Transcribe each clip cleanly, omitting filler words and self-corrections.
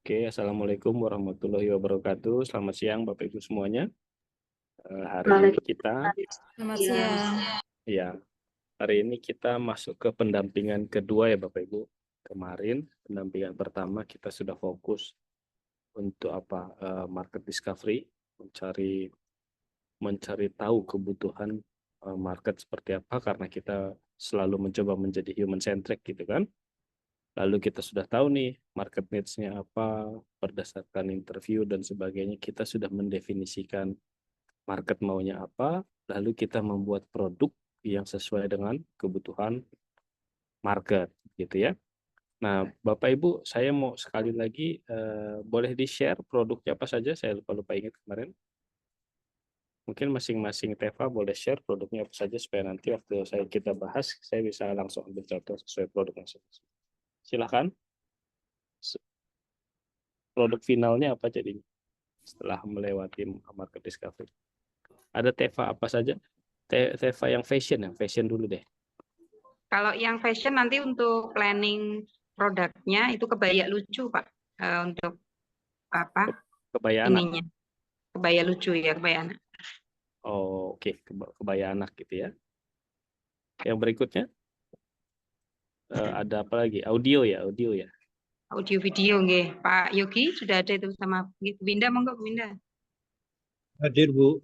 Oke, Assalamualaikum warahmatullahi wabarakatuh. Selamat siang Bapak Ibu semuanya. Hari ini kita, Selamat siang. ya, hari ini kita masuk ke pendampingan kedua ya Bapak Ibu. Kemarin pendampingan pertama kita sudah fokus untuk market discovery, mencari mencari tahu kebutuhan market seperti apa karena kita selalu mencoba menjadi human centric gitu kan. Lalu kita sudah tahu nih market needs-nya apa, berdasarkan interview dan sebagainya kita sudah mendefinisikan market maunya apa, lalu kita membuat produk yang sesuai dengan kebutuhan market gitu ya. Nah, Bapak Ibu, saya mau sekali lagi boleh di-share produknya apa saja? Saya lupa-lupa ingat kemarin. Mungkin masing-masing Teva boleh share produknya apa saja supaya nanti waktu kita bahas, saya bisa langsung ambil contoh sesuai produk masing-masing. Silakan. Produk finalnya apa jadi setelah melewati market discovery? Ada Teva apa saja? Teva yang fashion dulu deh. Kalau yang fashion nanti untuk planning produknya itu kebaya lucu, Pak. Untuk apa Kebaya anak. ininya? Kebaya lucu ya, kebaya anak. Oh, oke. Kebaya anak gitu ya. Yang berikutnya ada apa lagi? Audio ya. Audio video nggih. Pak Yogi sudah ada itu sama Bu Winda, monggo Bu Winda. Hadir, Bu.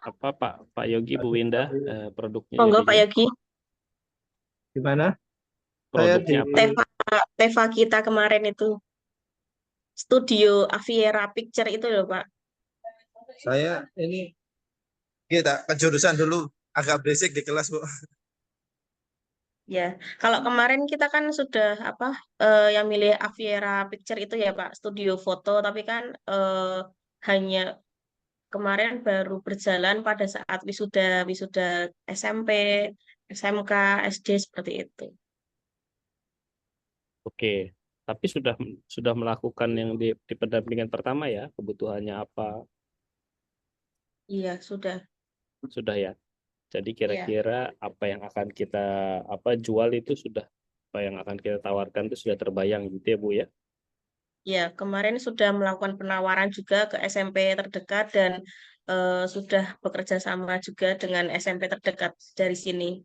Apa Pak Yogi, Bu Winda, produknya Monggo Pak jadinya? Yogi. Gimana? Saya Produknya apa? Teva, Teva kita kemarin itu studio Aviera Picture itu loh Pak. ini kita kejurusan dulu, agak berisik di kelas, Bu. Ya, kalau kemarin kita kan sudah yang milih Aviera Picture itu ya Pak, studio foto, tapi kan hanya kemarin baru berjalan pada saat wisuda wisuda SMP, SMK, SD seperti itu. Oke. Tapi sudah melakukan yang di pendampingan pertama ya, kebutuhannya apa? Iya, sudah. Sudah ya. Jadi Iya. kira-kira apa yang akan kita jual itu sudah, apa yang akan kita tawarkan itu sudah terbayang gitu ya Bu ya. Ya, kemarin sudah melakukan penawaran juga ke SMP terdekat dan sudah bekerja sama juga dengan SMP terdekat dari sini.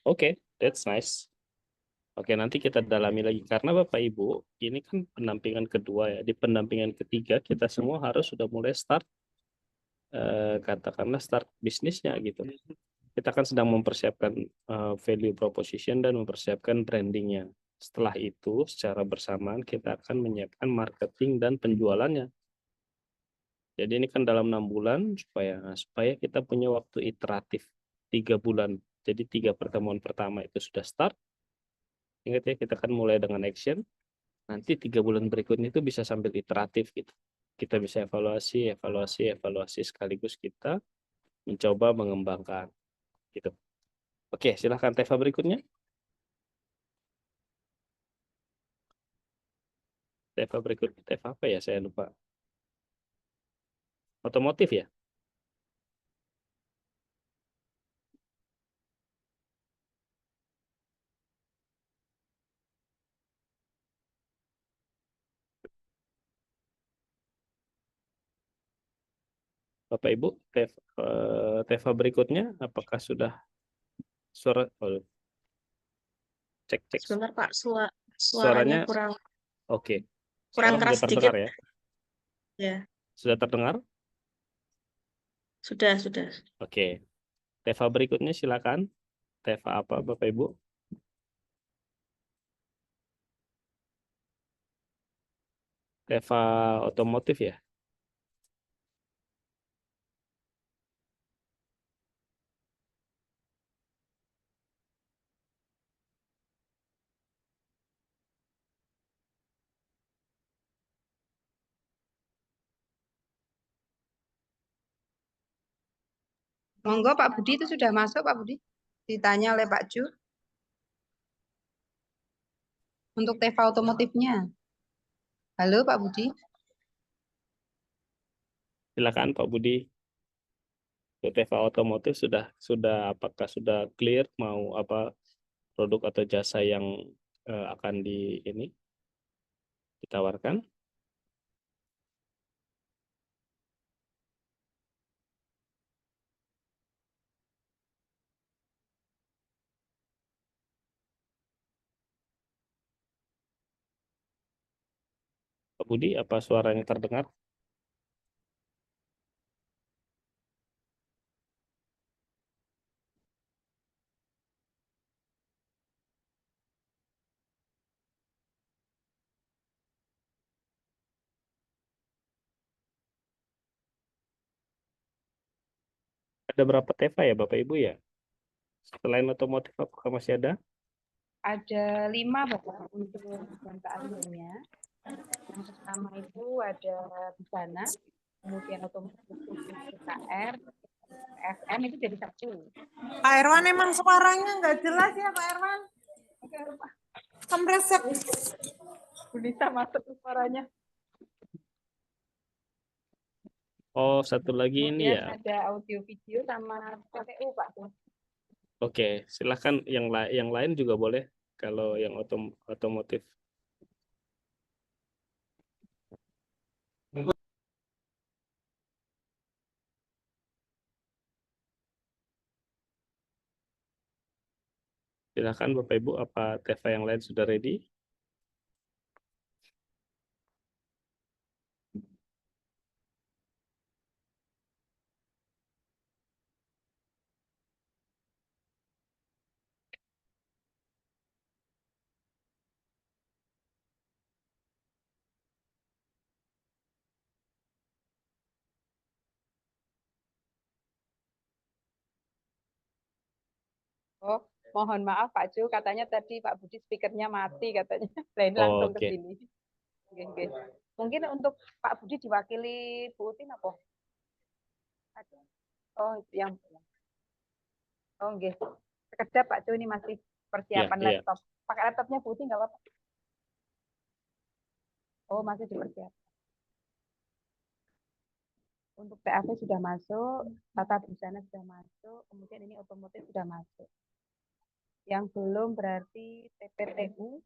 Oke, that's nice. Oke, nanti kita dalami lagi karena Bapak Ibu, ini kan pendampingan kedua ya. Di pendampingan ketiga kita semua harus sudah mulai katakanlah start bisnisnya gitu. Kita kan sedang mempersiapkan value proposition dan mempersiapkan brandingnya. Setelah itu, secara bersamaan kita akan menyiapkan marketing dan penjualannya. Jadi ini kan dalam 6 bulan supaya kita punya waktu iteratif 3 bulan. Jadi 3 pertemuan pertama itu sudah start. Ingat ya, kita kan mulai dengan action. Nanti 3 bulan berikutnya itu bisa sambil iteratif gitu. Kita bisa evaluasi sekaligus kita mencoba mengembangkan gitu. Oke, silahkan Teva berikutnya. Teva berikutnya, Teva apa ya? Saya lupa. Otomotif ya? Bapak Ibu, Teva berikutnya, apakah sudah suara? Oh, cek. Sebentar Pak, suaranya Suaranya kurang oke. kurang Sekarang keras sudah sedikit. terdengar ya? Ya, Sudah terdengar? sudah. Oke. Teva berikutnya silakan. Teva apa Bapak Ibu? Teva otomotif ya? Monggo Pak Budi itu sudah masuk Pak Budi. Ditanya oleh Pak Ju untuk Teva otomotifnya. Halo Pak Budi. Silakan Pak Budi. Teva otomotif apakah sudah clear mau apa produk atau jasa yang akan di ini? ditawarkan? Pak Budi, apa suaranya terdengar? Ada berapa Teva ya Bapak Ibu ya? Selain otomotif apakah masih ada? Ada 5 Bapak untuk yang keahliannya. Yang pertama itu ada busana, kemudian otomotif KR, FM itu jadi 1. Pak Erwan emang suaranya nggak jelas ya Pak Erwan? Kompresor. Bisa masuk suaranya. Oh, satu lagi ini Kemudian ya. ada audio video sama PTU Pak. Oke, silakan yang lain juga boleh kalau yang otomotif. Silakan Bapak Ibu, apa Teva yang lain sudah ready? Oh, mohon maaf Pak Ju, katanya tadi Pak Budi speakernya mati katanya. Lain langsung ke Oke. sini. Oke. Mungkin untuk Pak Budi diwakili Bu Utin apa? Oh, itu yang Oh, oke. Sekedap Pak Ju ini masih persiapan Iya. laptop. Pakai laptopnya Bu Utin nggak apa-apa? Oh, masih dipersiapkan. Untuk TAV sudah masuk, tata busana sudah masuk, kemudian ini otomotif sudah masuk. Yang belum berarti TPTU,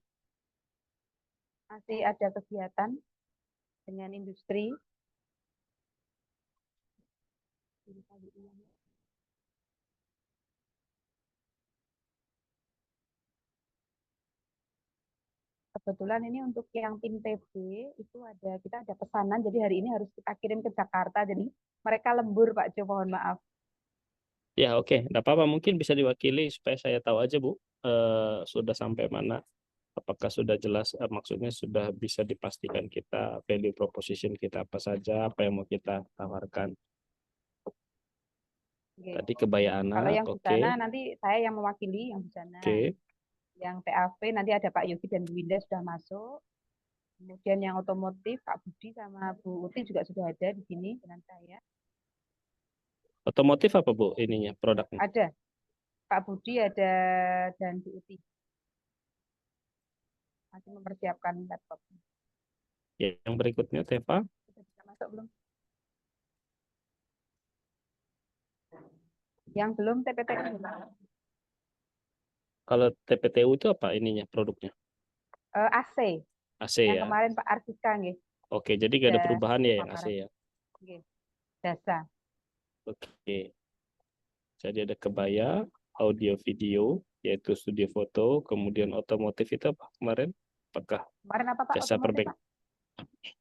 masih ada kegiatan dengan industri. Kebetulan ini untuk yang tim TB itu kita ada pesanan, jadi hari ini harus kita kirim ke Jakarta, jadi mereka lembur Pak Jo, mohon maaf. Ya, oke. Nggak apa-apa, mungkin bisa diwakili supaya saya tahu aja Bu, sudah sampai mana. Apakah sudah jelas, maksudnya sudah bisa dipastikan kita value proposition kita apa saja, apa yang mau kita tawarkan. Oke. Tadi kebaya Kalau anak, yang oke. busana nanti saya yang mewakili yang busana. Oke. Yang TAV nanti ada Pak Yogi dan Bu Winda sudah masuk. Kemudian yang otomotif Pak Budi sama Bu Uti juga sudah ada di sini dengan saya. Otomotif apa Bu ininya produknya? Ada Pak Budi ada dan Bu Uti. Masih mempersiapkan laptop. Ya, yang berikutnya Teva. Sudah bisa masuk belum? Yang belum TPTU. Kalau TPTU itu apa ininya produknya? AC. AC Yang ya. kemarin Pak Arsika nggih. Oke, jadi nggak ada Ada perubahan ya yang AC pemaparan. ya. Nggih. Jasa. Oke. Jadi ada kebaya, audio video, yaitu studio foto, kemudian otomotif itu apa kemarin? Apakah Kemarin apa Pak? jasa Otomotif Pak?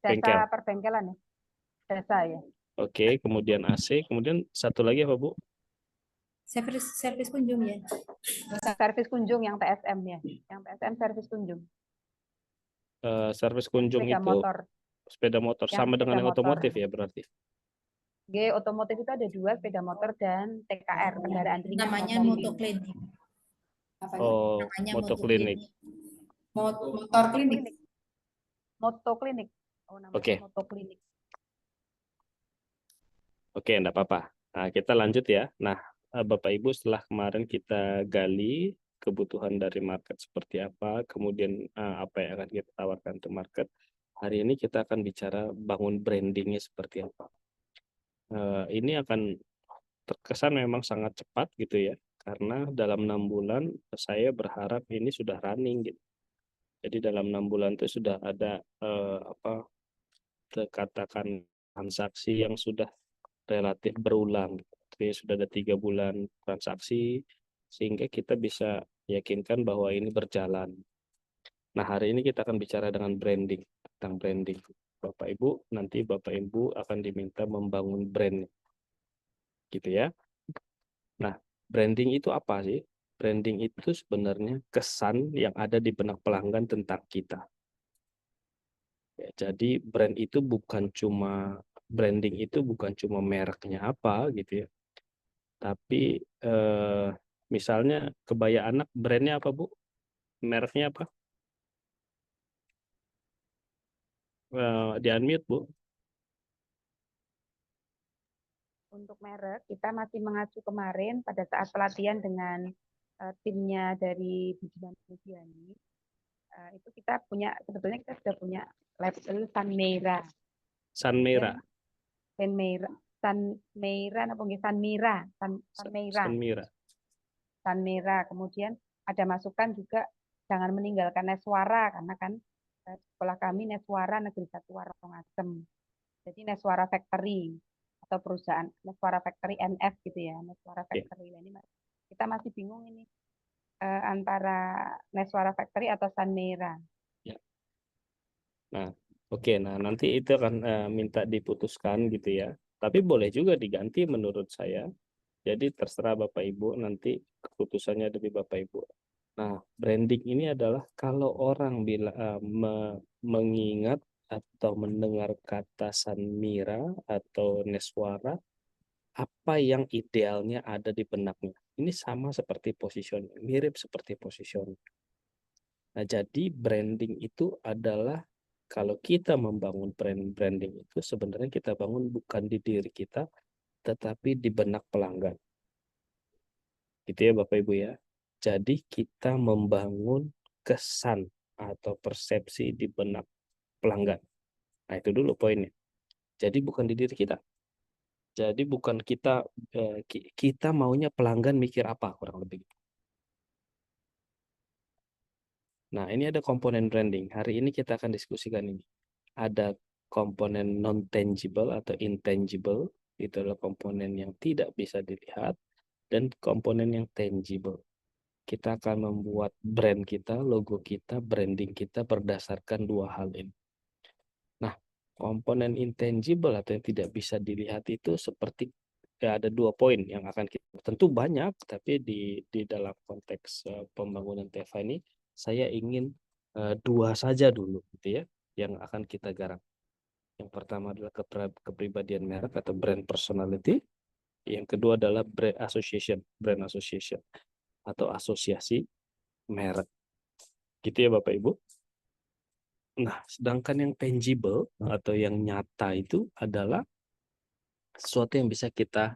Jasa bengkel? perbengkelan ya. Jasa ya. Oke, kemudian AC, kemudian satu lagi apa Bu? Servis kunjung ya. Servis kunjung yang TSM ya. Yang TSM servis kunjung. Servis kunjung Sepeda itu motor. sepeda motor Yang sama dengan sepeda yang motor. otomotif ya berarti. G otomotif itu ada 2, sepeda motor dan TKR, kendaraan ringan. Namanya motoklinik. Oh, Namanya motoklinik. Motor klinik. Motoklinik. Oh, namanya Oke. motoklinik. Oke, enggak apa-apa. Nah, kita lanjut ya. Nah, Bapak Ibu, setelah kemarin kita gali kebutuhan dari market seperti apa, kemudian apa yang akan kita tawarkan ke market, hari ini kita akan bicara bangun brandingnya seperti apa. Ini akan terkesan memang sangat cepat gitu ya, karena dalam 6 bulan saya berharap ini sudah running gitu. Jadi dalam 6 bulan itu sudah ada katakan transaksi yang sudah relatif berulang. Jadi sudah ada 3 bulan transaksi sehingga kita bisa yakinkan bahwa ini berjalan. Nah, hari ini kita akan bicara dengan branding, tentang branding. Bapak Ibu, nanti Bapak Ibu akan diminta membangun brand. Gitu ya. Nah, branding itu apa sih? Branding itu sebenarnya kesan yang ada di benak pelanggan tentang kita. Ya, jadi branding itu bukan cuma mereknya apa gitu ya. Tapi misalnya kebaya anak brandnya apa Bu? Mereknya apa? Di unmute Bu. Untuk merek, kita masih mengacu kemarin pada saat pelatihan dengan timnya dari Budiman Mudiani. Itu kita punya, sebetulnya kita sudah punya label Sanmera. Sanmera. Sanmera, apa nggih? Sanmera. Sanmera. Kemudian ada masukan juga jangan meninggalkan Neswara, karena kan sekolah kami Neswara Negeri 1 Warongasem. Jadi Neswara Factory atau perusahaan Neswara Factory NF gitu ya, Neswara Factory. Ini kita masih bingung ini antara Neswara Factory atau Sanmera. Ya. Nah, oke. Nah, nanti itu akan minta diputuskan gitu ya. Tapi boleh juga diganti menurut saya. Jadi terserah Bapak Ibu, nanti keputusannya dari Bapak Ibu. Nah, branding ini adalah kalau orang mengingat atau mendengar kata Sanmera atau Neswara, apa yang idealnya ada di benaknya. Ini sama seperti positioning, mirip seperti positioning. Nah, jadi branding itu adalah kalau kita membangun branding itu sebenarnya kita bangun bukan di diri kita, tetapi di benak pelanggan. Gitu ya Bapak Ibu ya. Jadi kita membangun kesan atau persepsi di benak pelanggan. Nah, itu dulu poinnya. Jadi bukan di diri kita. Jadi bukan kita maunya pelanggan mikir apa kurang lebih. Nah, ini ada komponen branding. Hari ini kita akan diskusikan ini. Ada komponen non-tangible atau intangible. Itu adalah komponen yang tidak bisa dilihat. Dan komponen yang tangible. Kita akan membuat brand kita, logo kita, branding kita berdasarkan 2 hal ini. Nah, komponen intangible atau yang tidak bisa dilihat itu seperti ada 2 poin yang akan kita, tentu banyak, tapi di dalam konteks pembangunan TEFA ini saya ingin 2 saja dulu gitu ya yang akan kita garap. Yang pertama adalah kepribadian merek atau brand personality. Yang kedua adalah brand association atau asosiasi merek. Gitu ya Bapak Ibu. Nah, sedangkan yang tangible atau yang nyata itu adalah sesuatu yang bisa kita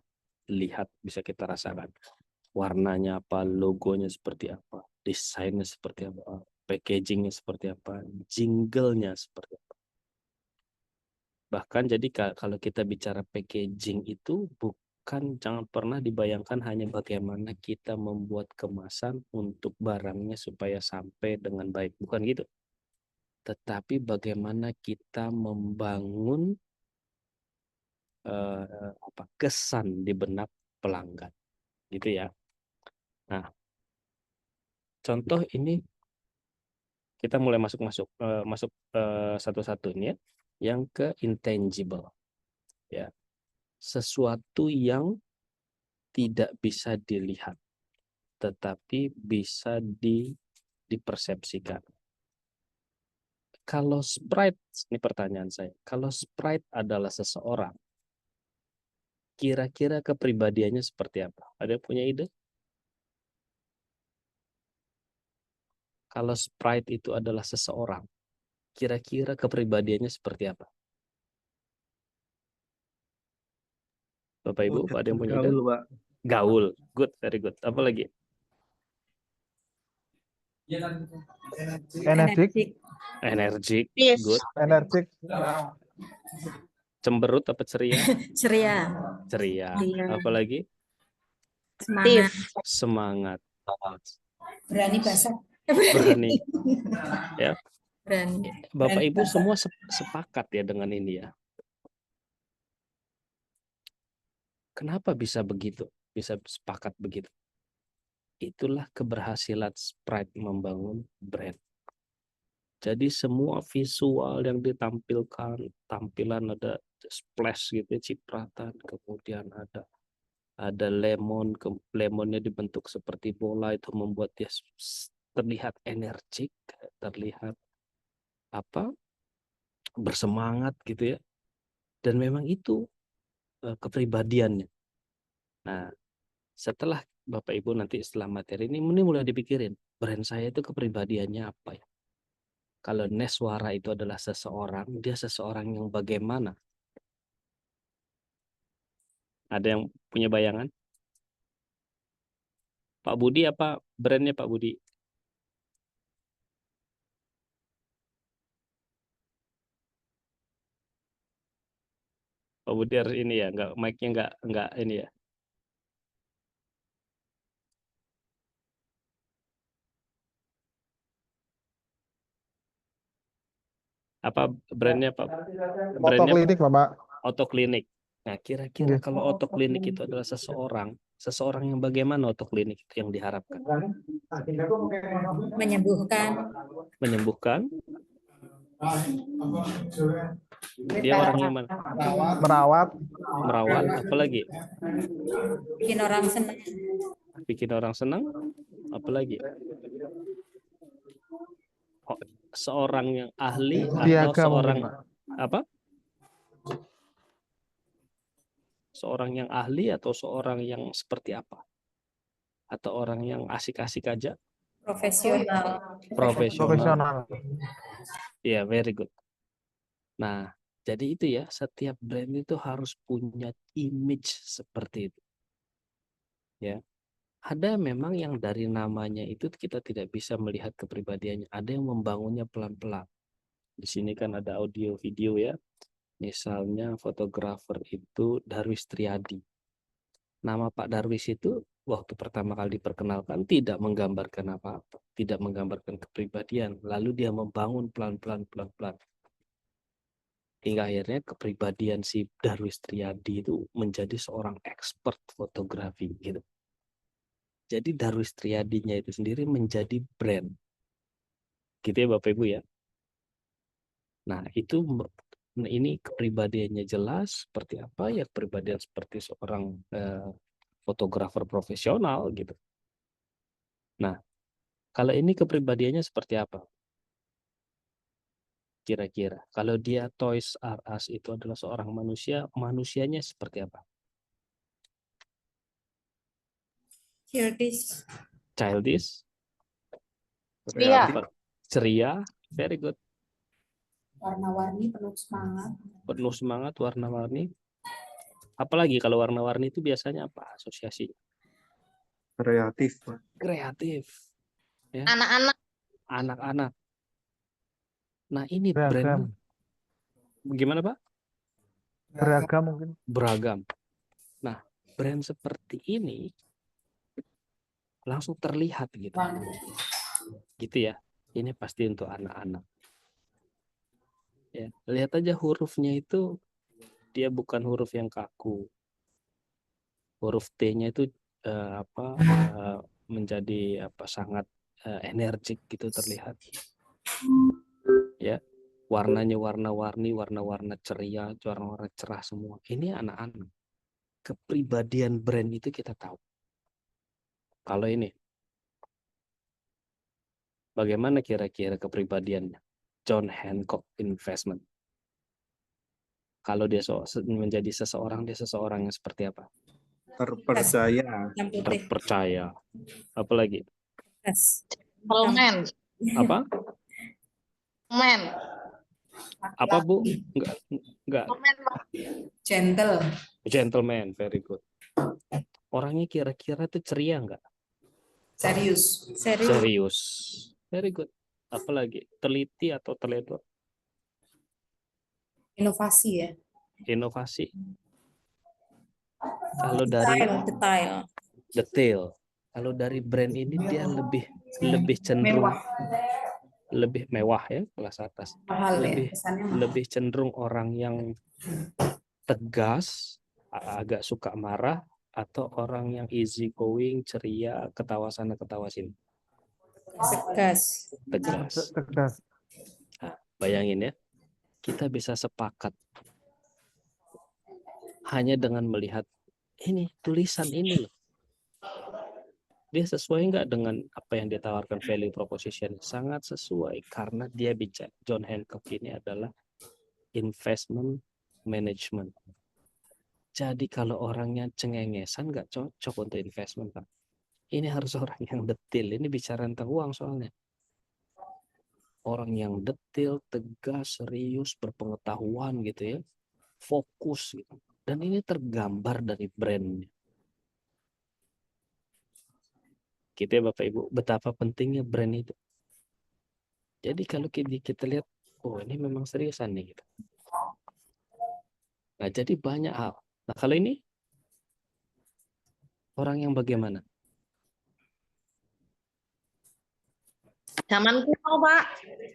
lihat, bisa kita rasakan. Warnanya apa, logonya seperti apa, desainnya seperti apa, packagingnya seperti apa, jingle-nya seperti apa. Bahkan jadi kalau kita bicara packaging itu jangan pernah dibayangkan hanya bagaimana kita membuat kemasan untuk barangnya supaya sampai dengan baik. Bukan gitu. Tetapi bagaimana kita membangun kesan di benak pelanggan, gitu ya. Nah, contoh ini kita mulai masuk satu-satunya yang ke intangible, ya, sesuatu yang tidak bisa dilihat, tetapi bisa dipersepsikan. Kalau Sprite, ini pertanyaan saya, kalau Sprite adalah seseorang, kira-kira kepribadiannya seperti apa? Ada yang punya ide? Kalau Sprite itu adalah seseorang, kira-kira kepribadiannya seperti apa? Bapak Ibu, ada yang punya ide? Gaul, Pak. Gaul, good, very good. Apa lagi? Energik, Yes. good. Energik. Cemberut apa ceria? Ceria, Ceria. Ceria. Apa lagi? semangat, Semangat. berani basah. Berani. Ya, Berani. Bapak Berani Ibu pasar. semua sepakat ya dengan ini ya. Kenapa bisa begitu? Bisa sepakat begitu? Itulah keberhasilan Sprite membangun brand. Jadi semua visual yang ditampilkan, tampilan ada splash gitu, cipratan, kemudian ada lemonnya dibentuk seperti bola, itu membuat dia terlihat energik, terlihat apa bersemangat gitu ya. Dan memang itu kepribadiannya. Nah, setelah Bapak Ibu nanti setelah materi ini mulai dipikirin, brand saya itu kepribadiannya apa ya? Kalau Neswara itu adalah seseorang, dia seseorang yang bagaimana? Ada yang punya bayangan? Pak Budi apa brandnya Pak Budi? Pak Budi harus ini ya, nggak mic-nya nggak ini ya. Apa brandnya Pak? Brandnya Otoklinik, Bapak. Otoklinik. Nah, kira-kira Nggih. kalau otoklinik itu adalah seseorang yang bagaimana otoklinik itu yang diharapkan? Menyembuhkan. Menyembuhkan? Dia orang yang mana? Merawat. Merawat, apalagi? Bikin orang senang. Bikin orang senang, apalagi? Oh, seorang yang ahli atau Siaga seorang mungkin, Pak. apa? Seorang yang ahli atau seorang yang seperti apa? Atau orang yang asik-asik aja? Profesional. Profesional. Profesional. Ya, very good. Nah, jadi itu ya, setiap brand itu harus punya image seperti itu. Ya. Ada memang yang dari namanya itu kita tidak bisa melihat kepribadiannya. Ada yang membangunnya pelan-pelan. Di sini kan ada audio video ya. Misalnya fotografer itu Darwis Triadi. Nama Pak Darwis itu waktu pertama kali diperkenalkan tidak menggambarkan apa-apa, tidak menggambarkan kepribadian. Lalu dia membangun pelan-pelan pelan-pelan. Hingga akhirnya kepribadian si Darwis Triadi itu menjadi seorang expert fotografi gitu. Jadi Darwis Triadinya itu sendiri menjadi brand. Gitu ya Bapak Ibu ya. Nah, ini kepribadiannya jelas seperti apa ya, kepribadian seperti seorang fotografer profesional gitu. Nah, kalau ini kepribadiannya seperti apa? Kira-kira kalau dia Toys R Us itu adalah seorang manusia, manusianya seperti apa? Childish, Ceria. ceria, very good, Warna-warni penuh semangat. penuh semangat, warna-warni. Apalagi kalau warna-warni itu biasanya apa asosiasi? Kreatif, Pak. Kreatif, ya. Anak-anak. Anak-anak. Nah, ini Beragam. brand gimana Pak? Beragam mungkin. Beragam. Nah, brand seperti ini langsung terlihat gitu. Gitu ya. Ini pasti untuk anak-anak. Ya, lihat aja hurufnya itu dia bukan huruf yang kaku. Huruf T-nya itu menjadi sangat energik gitu terlihat. Ya. Warnanya warna-warni, warna-warna ceria, warna-warna cerah semua. Ini anak-anak. Kepribadian brand itu kita tahu. Kalau ini bagaimana kira-kira kepribadiannya? John Hancock Investment. Kalau dia menjadi seseorang, dia seseorang yang seperti apa? Terpercaya. Terpercaya. Apalagi? Gentleman. Apa? Man. Apa Bu? Enggak. Gentle. Gentleman, very good. Orangnya kira-kira itu ceria enggak? Serius. Serius. Very good. Apalagi? Teliti atau teledor? Inovasi ya. Inovasi. Kalau dari Detail. detail. Kalau dari brand ini dia lebih cenderung lebih mewah ya, kelas atas. Lebih cenderung orang yang tegas, agak suka marah, atau orang yang easy going, ceria, ketawa sana ketawa sini. Tegas. Tegas. Tegas. Nah, bayangin ya, kita bisa sepakat hanya dengan melihat ini tulisan ini loh. Dia sesuai nggak dengan apa yang dia tawarkan value proposition? Sangat sesuai karena dia bicara John Hancock ini adalah investment management. Jadi kalau orangnya cengengesan nggak cocok untuk investment, Pak. Ini harus orang yang detil. Ini bicara tentang uang soalnya. Orang yang detil, tegas, serius, berpengetahuan gitu ya. Fokus gitu. Dan ini tergambar dari brandnya. Kita Bapak Ibu, betapa pentingnya brand itu. Jadi kalau kita lihat, oh ini memang seriusan nih gitu. Nah jadi banyak hal. Nah kalau ini, orang yang bagaimana? Zaman kuno, Pak.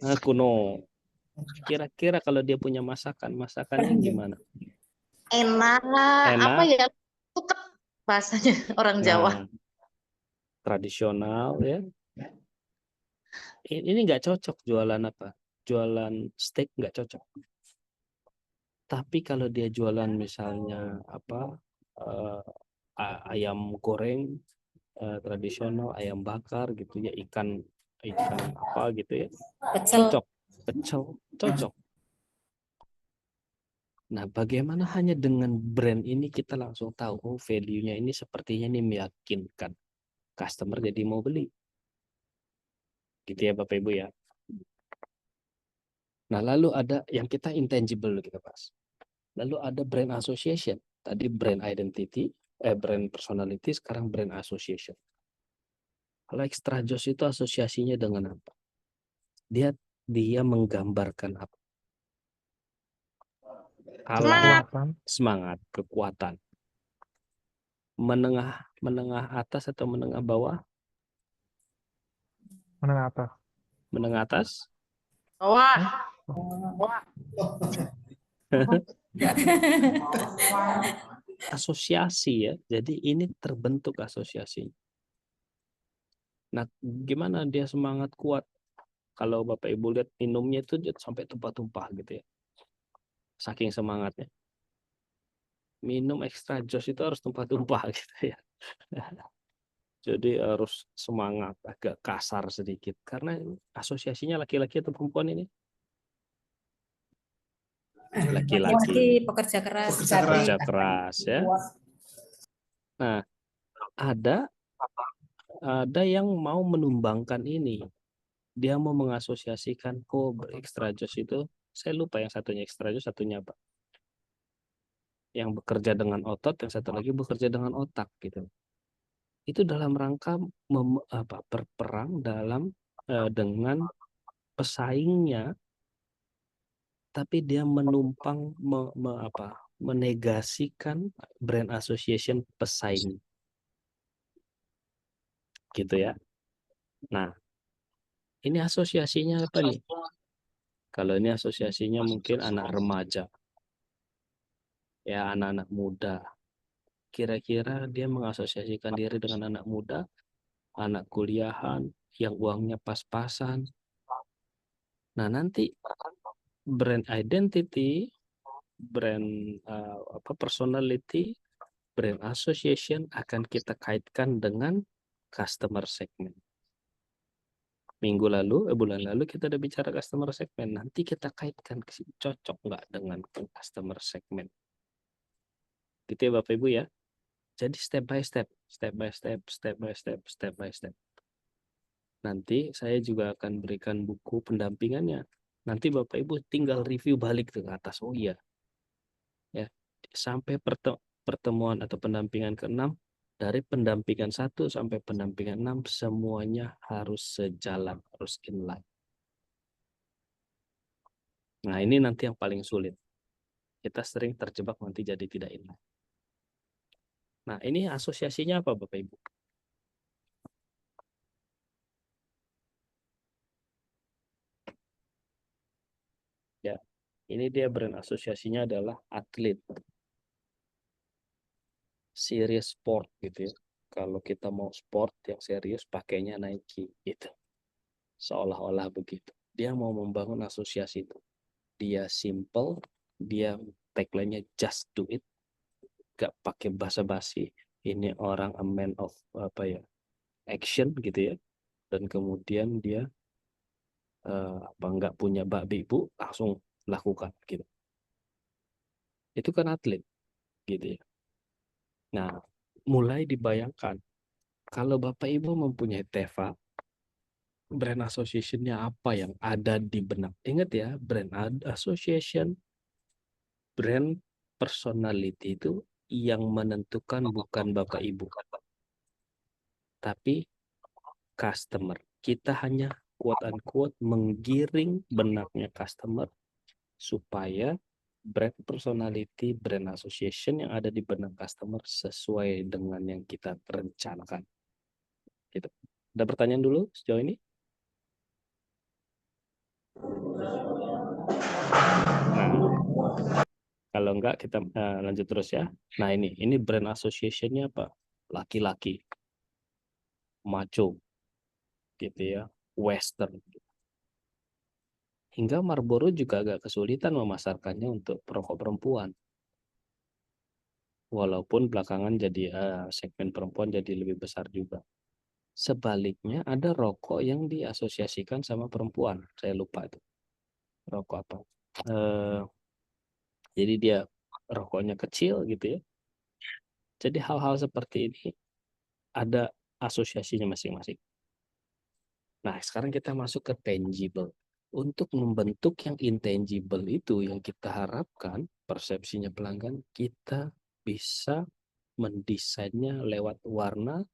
Nah, kuno. Kira-kira kalau dia punya masakannya gimana? Enak, apa Enak. ya? Tuket bahasanya orang Jawa. Nah, tradisional ya. Ini nggak cocok jualan apa? Jualan steak nggak cocok. Tapi kalau dia jualan misalnya apa ayam goreng tradisional, ayam bakar gitu ya, ikan apa gitu ya, cocok, pecel, cocok. Nah, bagaimana hanya dengan brand ini kita langsung tahu, oh value-nya ini sepertinya ini meyakinkan customer jadi mau beli. Gitu ya Bapak Ibu ya. Nah, lalu ada yang kita intangible kita bahas. Lalu ada brand association. Tadi brand identity, brand personality, sekarang brand association. Kalau extra joss itu asosiasinya dengan apa? Dia menggambarkan apa? Semangat, kekuatan. Menengah atas atau menengah bawah? Menengah atas. Menengah atas? Bawah. Asosiasi ya. Jadi ini terbentuk asosiasi. Nah, gimana dia semangat kuat? Kalau Bapak Ibu lihat minumnya itu sampai tumpah-tumpah gitu ya. Saking semangatnya. Minum extra joss itu harus tumpah-tumpah gitu ya. Jadi harus semangat, agak kasar sedikit. Karena asosiasinya laki-laki atau perempuan ini? Laki-laki. Pekerja keras. Pekerja keras ya. Nah, ada yang mau menumbangkan ini. Dia mau mengasosiasikan extra joss itu, saya lupa yang satunya extra joss, satunya apa? Yang bekerja dengan otot, yang satu lagi bekerja dengan otak gitu. Itu dalam rangka berperang dengan pesaingnya, tapi dia menumpang menegasikan brand association pesaing. Gitu ya. Nah, ini asosiasinya apa nih? Kalau ini asosiasinya mungkin anak remaja. Ya, anak-anak muda. Kira-kira dia mengasosiasikan diri dengan anak muda, anak kuliahan, yang uangnya pas-pasan. Nah, nanti brand identity, brand personality, brand association akan kita kaitkan dengan customer segment. Bulan lalu kita udah bicara customer segment. Nanti kita kaitkan cocok nggak dengan customer segment. Gitu ya Bapak Ibu ya. Jadi step by step. Nanti saya juga akan berikan buku pendampingannya. Nanti Bapak Ibu tinggal review balik ke atas. Oh iya. Ya, sampai pertemuan atau pendampingan ke-6, dari pendampingan 1 sampai pendampingan 6 semuanya harus sejalan, harus inline. Nah, ini nanti yang paling sulit. Kita sering terjebak nanti jadi tidak inline. Nah, ini asosiasinya apa Bapak Ibu? Ini dia brand asosiasinya adalah atlet, serious sport gitu ya. Kalau kita mau sport yang serius pakainya Nike gitu. Seolah-olah begitu. Dia mau membangun asosiasi itu. Dia simple, dia tagline-nya just do it, gak pakai basa-basi. Ini orang a man of apa ya, action gitu ya. Dan kemudian dia apa nggak punya babi bu, langsung lakukan gitu. Itu kan atlet gitu ya. Nah, mulai dibayangkan kalau Bapak Ibu mempunyai Teva, brand association-nya apa yang ada di benak. Ingat ya, brand association, brand personality itu yang menentukan bukan Bapak Ibu, tapi customer. Kita hanya quote unquote menggiring benaknya customer supaya brand personality, brand association yang ada di benak customer sesuai dengan yang kita rencanakan. Gitu. Ada pertanyaan dulu sejauh ini? Nah, kalau enggak kita lanjut terus ya. Nah ini brand association-nya apa? Laki-laki, macho, gitu ya, western. Hingga Marlboro juga agak kesulitan memasarkannya untuk perokok perempuan. Walaupun belakangan jadi segmen perempuan jadi lebih besar juga. Sebaliknya ada rokok yang diasosiasikan sama perempuan. Saya lupa itu. Rokok apa? Jadi dia rokoknya kecil gitu ya. Jadi hal-hal seperti ini ada asosiasinya masing-masing. Nah, sekarang kita masuk ke tangible. Untuk membentuk yang intangible itu yang kita harapkan, persepsinya pelanggan, kita bisa mendesainnya lewat warna,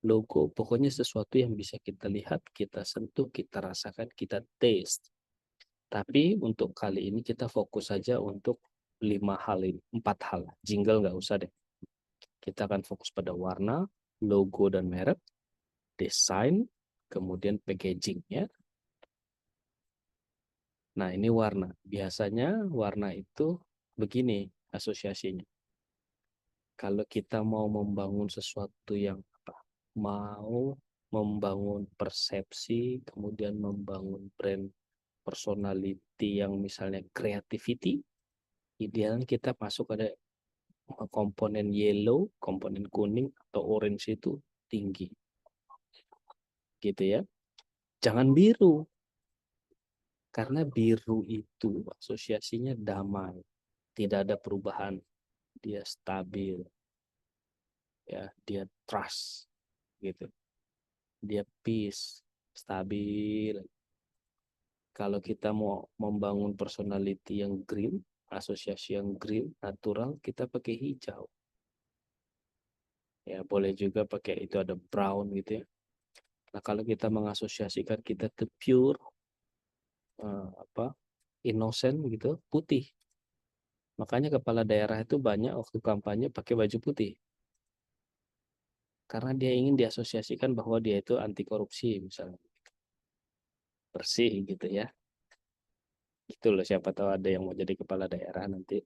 logo, pokoknya sesuatu yang bisa kita lihat, kita sentuh, kita rasakan, kita taste. Tapi untuk kali ini kita fokus saja untuk 5 hal ini, 4 hal. Jingle nggak usah deh. Kita akan fokus pada warna, logo dan merek, desain, kemudian packaging-nya. Nah, ini warna. Biasanya warna itu begini asosiasinya. Kalau kita mau membangun sesuatu yang apa? Mau membangun persepsi, kemudian membangun brand personality yang misalnya creativity, idealnya kita masuk ada komponen yellow, komponen kuning atau orange itu tinggi. Gitu ya. Jangan biru. Karena biru itu asosiasinya damai, tidak ada perubahan, dia stabil, ya, dia trust, gitu, dia peace, stabil. Kalau kita mau membangun personality yang green, asosiasi yang green, natural, kita pakai hijau. Ya, boleh juga pakai itu ada brown gitu ya. Nah, kalau kita mengasosiasikan kita ke pure, innocent gitu, putih. Makanya kepala daerah itu banyak waktu kampanye pakai baju putih. Karena dia ingin diasosiasikan bahwa dia itu anti korupsi misalnya. Bersih gitu ya. Itu loh, siapa tahu ada yang mau jadi kepala daerah nanti.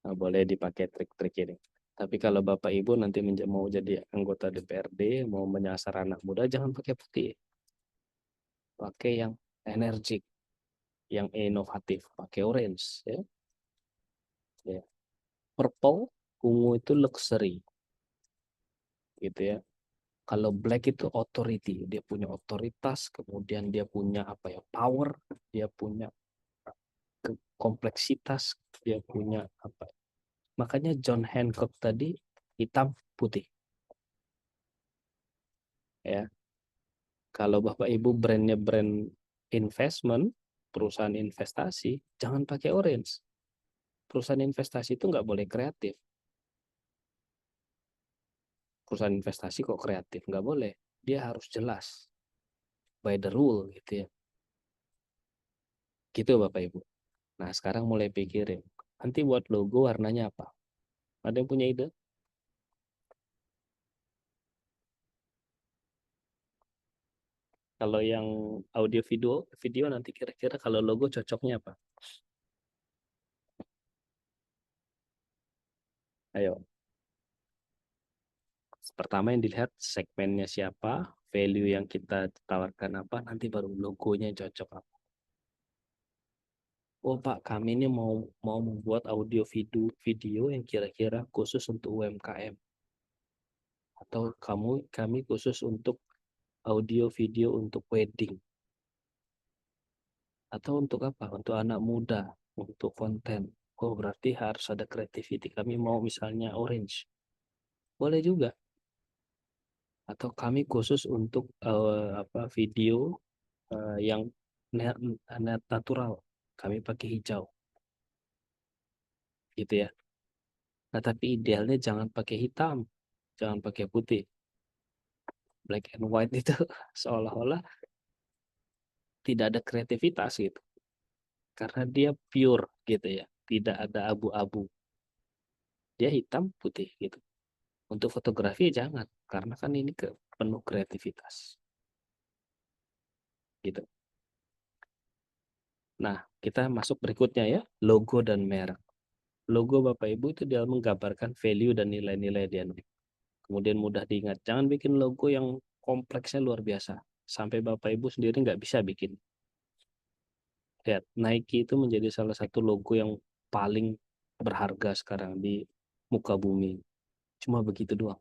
Nah, boleh dipakai trik-trik ini. Tapi kalau Bapak Ibu nanti mau jadi anggota DPRD, mau menyasar anak muda, jangan pakai putih. Pakai yang energik, yang inovatif. Pakai orange. Ya. Ya. Purple, ungu itu luxury. Gitu ya. Kalau black itu authority, dia punya otoritas, kemudian dia punya apa ya, power, dia punya kompleksitas, dia punya apa. Makanya John Hancock tadi hitam putih. Ya. Kalau Bapak Ibu brandnya brand investment, perusahaan investasi, jangan pakai orange. Perusahaan investasi itu nggak boleh kreatif. Perusahaan investasi kok kreatif? Nggak boleh. Dia harus jelas. By the rule gitu ya. Gitu Bapak Ibu. Nah, sekarang mulai pikirin. Nanti buat logo warnanya apa? Ada yang punya ide? Kalau yang audio video nanti kira-kira kalau logo cocoknya apa? Ayo. Pertama yang dilihat segmennya siapa, value yang kita tawarkan apa, nanti baru logonya cocok apa. Oh Pak, kami ini mau membuat audio video yang kira-kira khusus untuk UMKM. Atau kami khusus untuk audio video untuk wedding. Atau untuk apa? Untuk anak muda, untuk konten. Oh berarti harus ada creativity. Kami mau misalnya orange. Boleh juga. Atau kami khusus untuk video yang natural. Kami pakai hijau. Gitu ya. Nah, tapi idealnya jangan pakai hitam. Jangan pakai putih. Black and white itu seolah-olah tidak ada kreativitas gitu. Karena dia pure gitu ya. Tidak ada abu-abu. Dia hitam putih gitu. Untuk fotografi jangan. Karena kan ini penuh kreativitas. Gitu. Nah, kita masuk berikutnya ya. Logo dan merek. Logo Bapak Ibu itu dia menggambarkan value dan nilai-nilai dia. Kemudian mudah diingat. Jangan bikin logo yang kompleksnya luar biasa. Sampai Bapak Ibu sendiri nggak bisa bikin. Lihat, Nike itu menjadi salah satu logo yang paling berharga sekarang di muka bumi. Cuma begitu doang.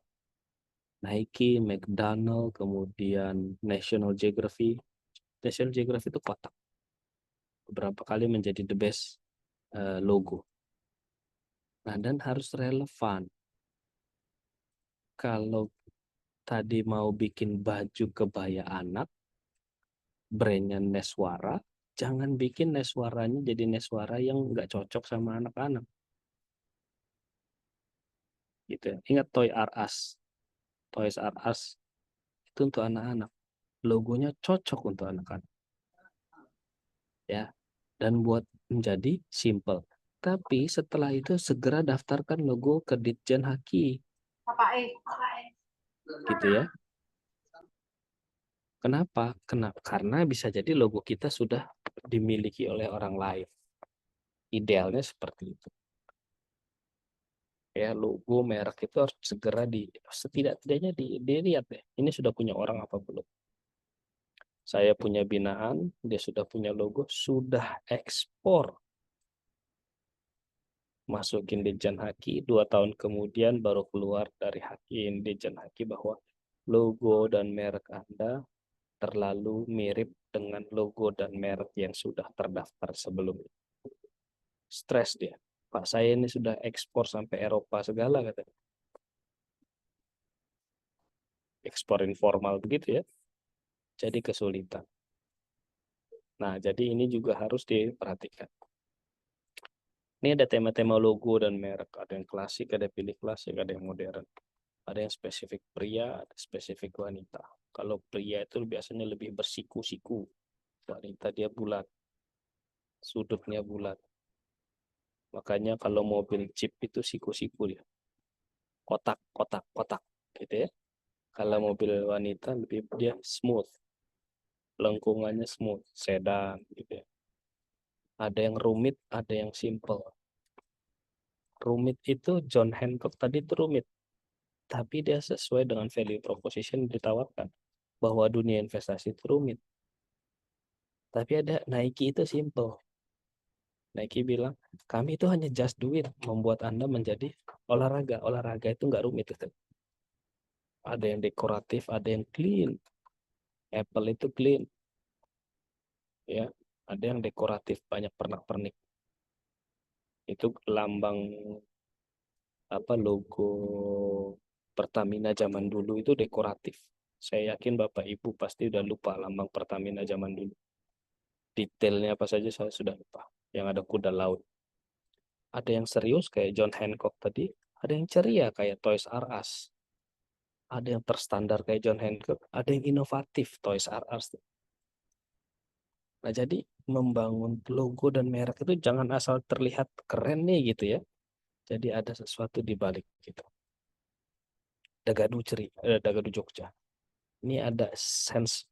Nike, McDonald, kemudian National Geographic. National Geographic itu kotak. Beberapa kali menjadi the best logo. Nah, dan harus relevan. Kalau tadi mau bikin baju kebaya anak, brandnya Neswara, jangan bikin Neswaranya jadi Neswara yang nggak cocok sama anak-anak. Gitu ya. Ingat Toys R Us. Toys R Us itu untuk anak-anak. Logonya cocok untuk anak-anak. Ya. Dan buat menjadi simple. Tapi setelah itu segera daftarkan logo ke Ditjen Haki. Gitu ya. Kenapa? Karena bisa jadi logo kita sudah dimiliki oleh orang lain. Idealnya seperti itu. Ya, logo merek itu harus segera setidaknya dilihat ya. Ini sudah punya orang apa belum? Saya punya binaan, dia sudah punya logo, sudah ekspor. Masukin Ditjen Haki, 2 tahun kemudian baru keluar dari Haki Ditjen Haki bahwa logo dan merek Anda terlalu mirip dengan logo dan merek yang sudah terdaftar sebelumnya. Stres dia. Pak, saya ini sudah ekspor sampai Eropa segala katanya. Ekspor informal begitu ya. Jadi kesulitan. Nah, jadi ini juga harus diperhatikan. Ini ada tema-tema logo dan merek. Ada yang klasik, ada pilih klasik, ada yang modern. Ada yang spesifik pria, ada spesifik wanita. Kalau pria itu biasanya lebih bersiku-siku. Wanita dia bulat. Sudutnya bulat. Makanya kalau mobil Jeep itu siku-siku dia. Kotak, kotak, kotak. Gitu ya. Kalau mobil wanita lebih dia smooth. Lengkungannya smooth. Sedan gitu ya. Ada yang rumit, ada yang simple. Rumit itu John Hancock tadi itu rumit. Tapi dia sesuai dengan value proposition yang ditawarkan. Bahwa dunia investasi itu rumit. Tapi ada Nike itu simple. Nike bilang, kami itu hanya just do it. Membuat Anda menjadi olahraga. Olahraga itu nggak rumit. Gitu. Ada yang dekoratif, ada yang clean. Apple itu clean. Ya, ada yang dekoratif, banyak pernak-pernik. Itu lambang logo Pertamina zaman dulu itu dekoratif. Saya yakin Bapak Ibu pasti udah lupa lambang Pertamina zaman dulu. Detailnya apa saja saya sudah lupa. Yang ada kuda laut. Ada yang serius kayak John Hancock tadi. Ada yang ceria kayak Toys R Us. Ada yang terstandar kayak John Hancock. Ada yang inovatif Toys R Us. Nah jadi membangun logo dan merek itu jangan asal terlihat keren nih gitu ya. Jadi ada sesuatu di balik gitu. Dagadu Jogja. Ini ada sense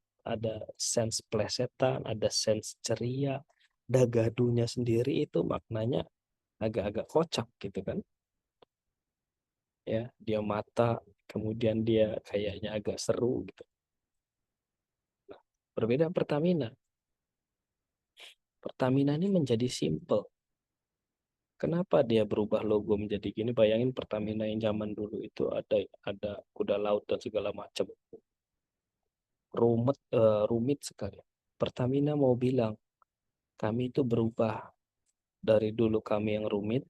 plesetan, ada sense ceria. Dagadunya sendiri itu maknanya agak-agak kocak gitu kan. ya, dia mata, kemudian dia kayaknya agak seru gitu. Berbeda Pertamina. Pertamina ini menjadi simple. Kenapa dia berubah logo menjadi gini? Bayangin Pertamina yang zaman dulu itu ada kuda laut dan segala macam. Rumit sekali. Pertamina mau bilang, kami itu berubah dari dulu kami yang rumit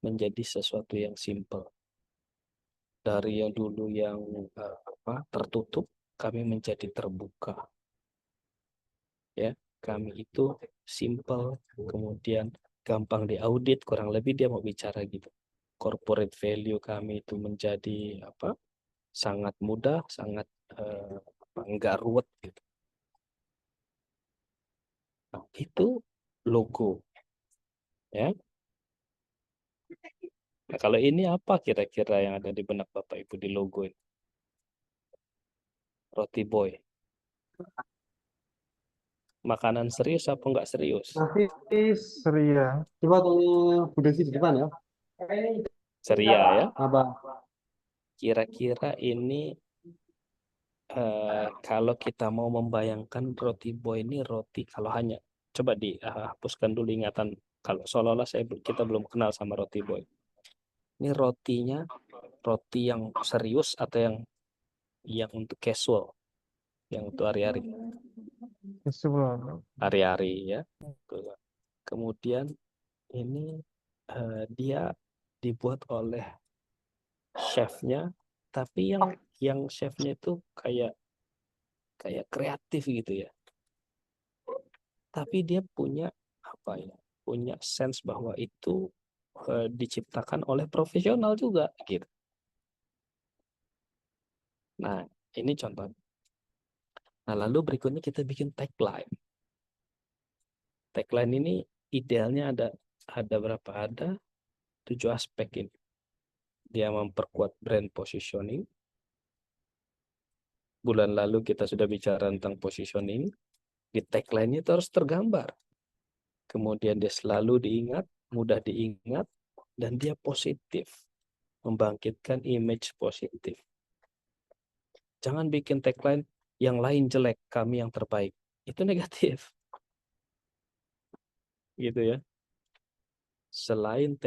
menjadi sesuatu yang simple. Dari yang dulu yang tertutup, kami menjadi terbuka. Ya, kami itu simple, kemudian gampang diaudit, kurang lebih dia mau bicara gitu. Corporate value kami itu menjadi sangat mudah, sangat enggak ruwet gitu. Nah, itu logo, ya. Nah, kalau ini apa kira-kira yang ada di benak Bapak Ibu di logo ini? Roti Boy. Makanan serius apa enggak serius? Nanti ceria. Coba tolong Bu Desi di depan ya. Ceria ya. Apa? Kira-kira ini kalau kita mau membayangkan Roti Boy ini roti, kalau hanya coba dihapuskan dulu ingatan kalau seolah-olah kita belum kenal sama Roti Boy. Ini rotinya roti yang serius atau yang untuk casual, yang untuk hari-hari, Visual. hari-hari ya. Kemudian ini dia dibuat oleh chefnya, tapi yang chefnya itu kayak kreatif gitu ya. Tapi dia punya punya sense bahwa itu diciptakan oleh profesional juga gitu. Nah, ini contoh. Nah, lalu berikutnya kita bikin tagline. Tagline ini idealnya ada berapa? Ada 7 aspek ini. Dia memperkuat brand positioning. Bulan lalu kita sudah bicara tentang positioning. Di tagline itu harus tergambar. Kemudian dia selalu diingat, mudah diingat, dan dia positif. Membangkitkan image positif. Jangan bikin tagline yang lain jelek, kami yang terbaik. Itu negatif. Gitu ya. Selain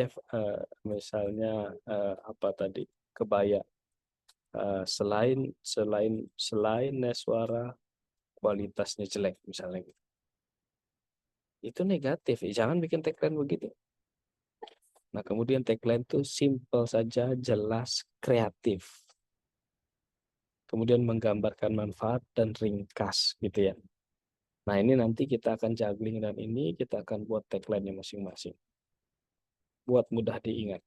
misalnya kebaya. Selain Neswara kualitasnya jelek misalnya gitu. Itu negatif. Jangan bikin tagline begitu. Nah, kemudian tagline itu simple saja, jelas, kreatif. Kemudian menggambarkan manfaat dan ringkas gitu ya. Nah, ini nanti kita akan juggling dan ini kita akan buat tagline-nya masing-masing. Buat mudah diingat.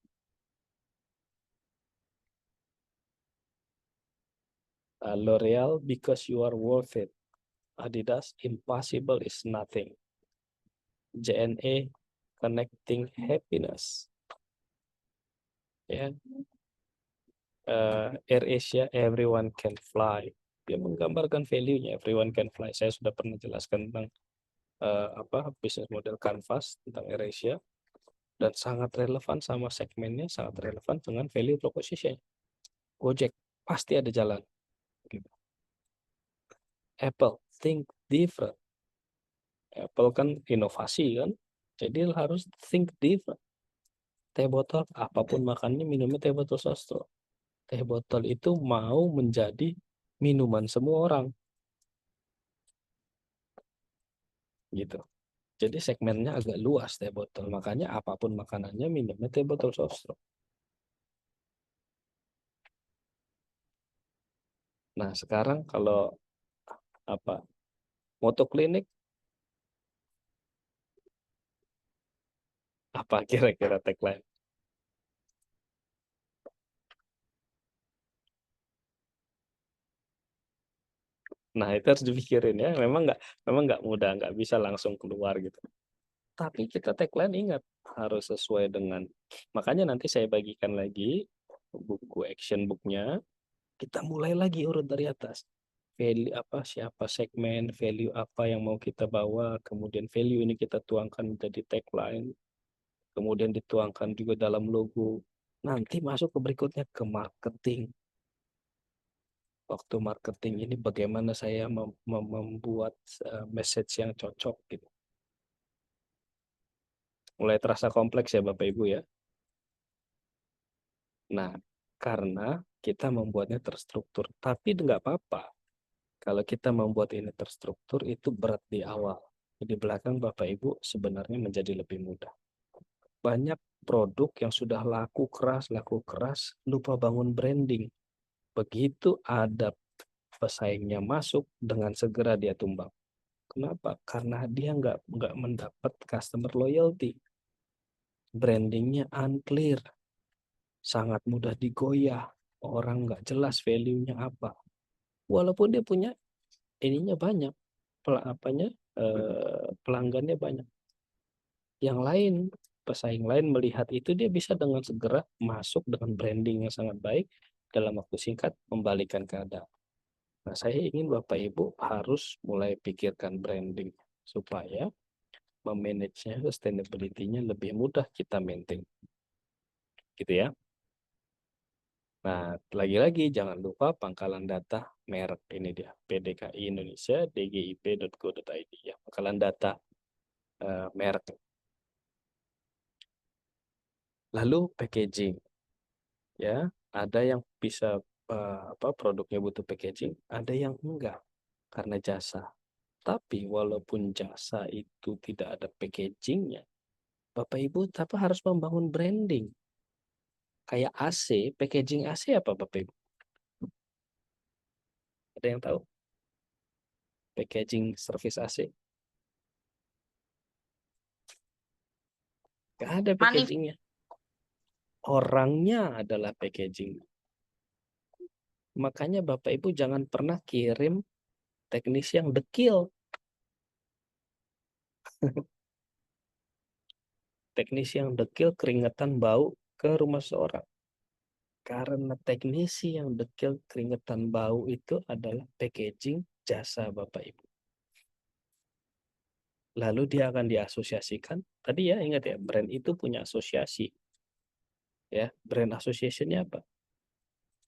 L'Oreal, because you are worth it. Adidas, impossible is nothing. JNE, connecting happiness. Ya. AirAsia, everyone can fly. Dia menggambarkan value-nya, everyone can fly. Saya sudah pernah jelaskan tentang bisnis model Canvas tentang AirAsia. Dan sangat relevan sama segmennya, sangat relevan dengan value proposition. Gojek pasti ada jalan. Gitu. Apple, think different. Apple kan inovasi kan, jadi harus think different. Teh botol, apapun makannya minumnya teh botol sostro. Teh botol itu mau menjadi minuman semua orang. Gitu. Jadi segmennya agak luas teh botol, makanya apapun makanannya minumnya teh botol sostro. Nah, sekarang kalau motoklinik apa kira-kira tagline? Nah, itu harus dipikirin ya. Memang nggak mudah, nggak bisa langsung keluar gitu. Tapi kita tagline ingat harus sesuai dengan. Makanya nanti saya bagikan lagi buku action booknya. Kita mulai lagi urut dari atas. Value apa, siapa segmen, value apa yang mau kita bawa, kemudian value ini kita tuangkan menjadi tagline, kemudian dituangkan juga dalam logo. Nanti masuk ke berikutnya ke marketing. Waktu marketing ini bagaimana saya membuat message yang cocok gitu. Mulai terasa kompleks ya Bapak Ibu ya. Nah, karena kita membuatnya terstruktur. Tapi nggak apa-apa. Kalau kita membuat ini terstruktur itu berat di awal. Di belakang Bapak Ibu sebenarnya menjadi lebih mudah. Banyak produk yang sudah laku keras, lupa bangun branding. Begitu ada pesaingnya masuk, dengan segera dia tumbang. Kenapa? Karena dia nggak mendapat customer loyalty. Brandingnya unclear, sangat mudah digoyah. Orang nggak jelas value-nya apa. Walaupun dia punya ininya banyak, pelanggannya banyak. Yang lain, pesaing lain melihat itu, dia bisa dengan segera masuk dengan branding yang sangat baik, dalam waktu singkat membalikan keadaan. Nah, saya ingin Bapak Ibu harus mulai pikirkan branding supaya memanage-nya, sustainability-nya lebih mudah kita maintain. Gitu ya. Nah, lagi-lagi jangan lupa pangkalan data merek ini dia, PDKI Indonesia, dgip.go.id ya, pangkalan data merek. Lalu packaging ya, ada yang bisa produknya butuh packaging, ada yang enggak karena jasa. Tapi walaupun jasa itu tidak ada packagingnya, Bapak Ibu tapi harus membangun branding. Kayak AC, packaging AC apa Bapak Ibu? Ada yang tahu? Packaging service AC? Gak ada packagingnya. Orangnya adalah packaging. Makanya Bapak Ibu jangan pernah kirim teknisi yang dekil. Teknisi yang dekil keringetan bau ke rumah seorang. Karena teknisi yang dekil keringetan bau itu adalah packaging jasa Bapak Ibu. Lalu dia akan diasosiasikan. Tadi ya ingat ya, brand itu punya asosiasi. Ya, brand association-nya apa?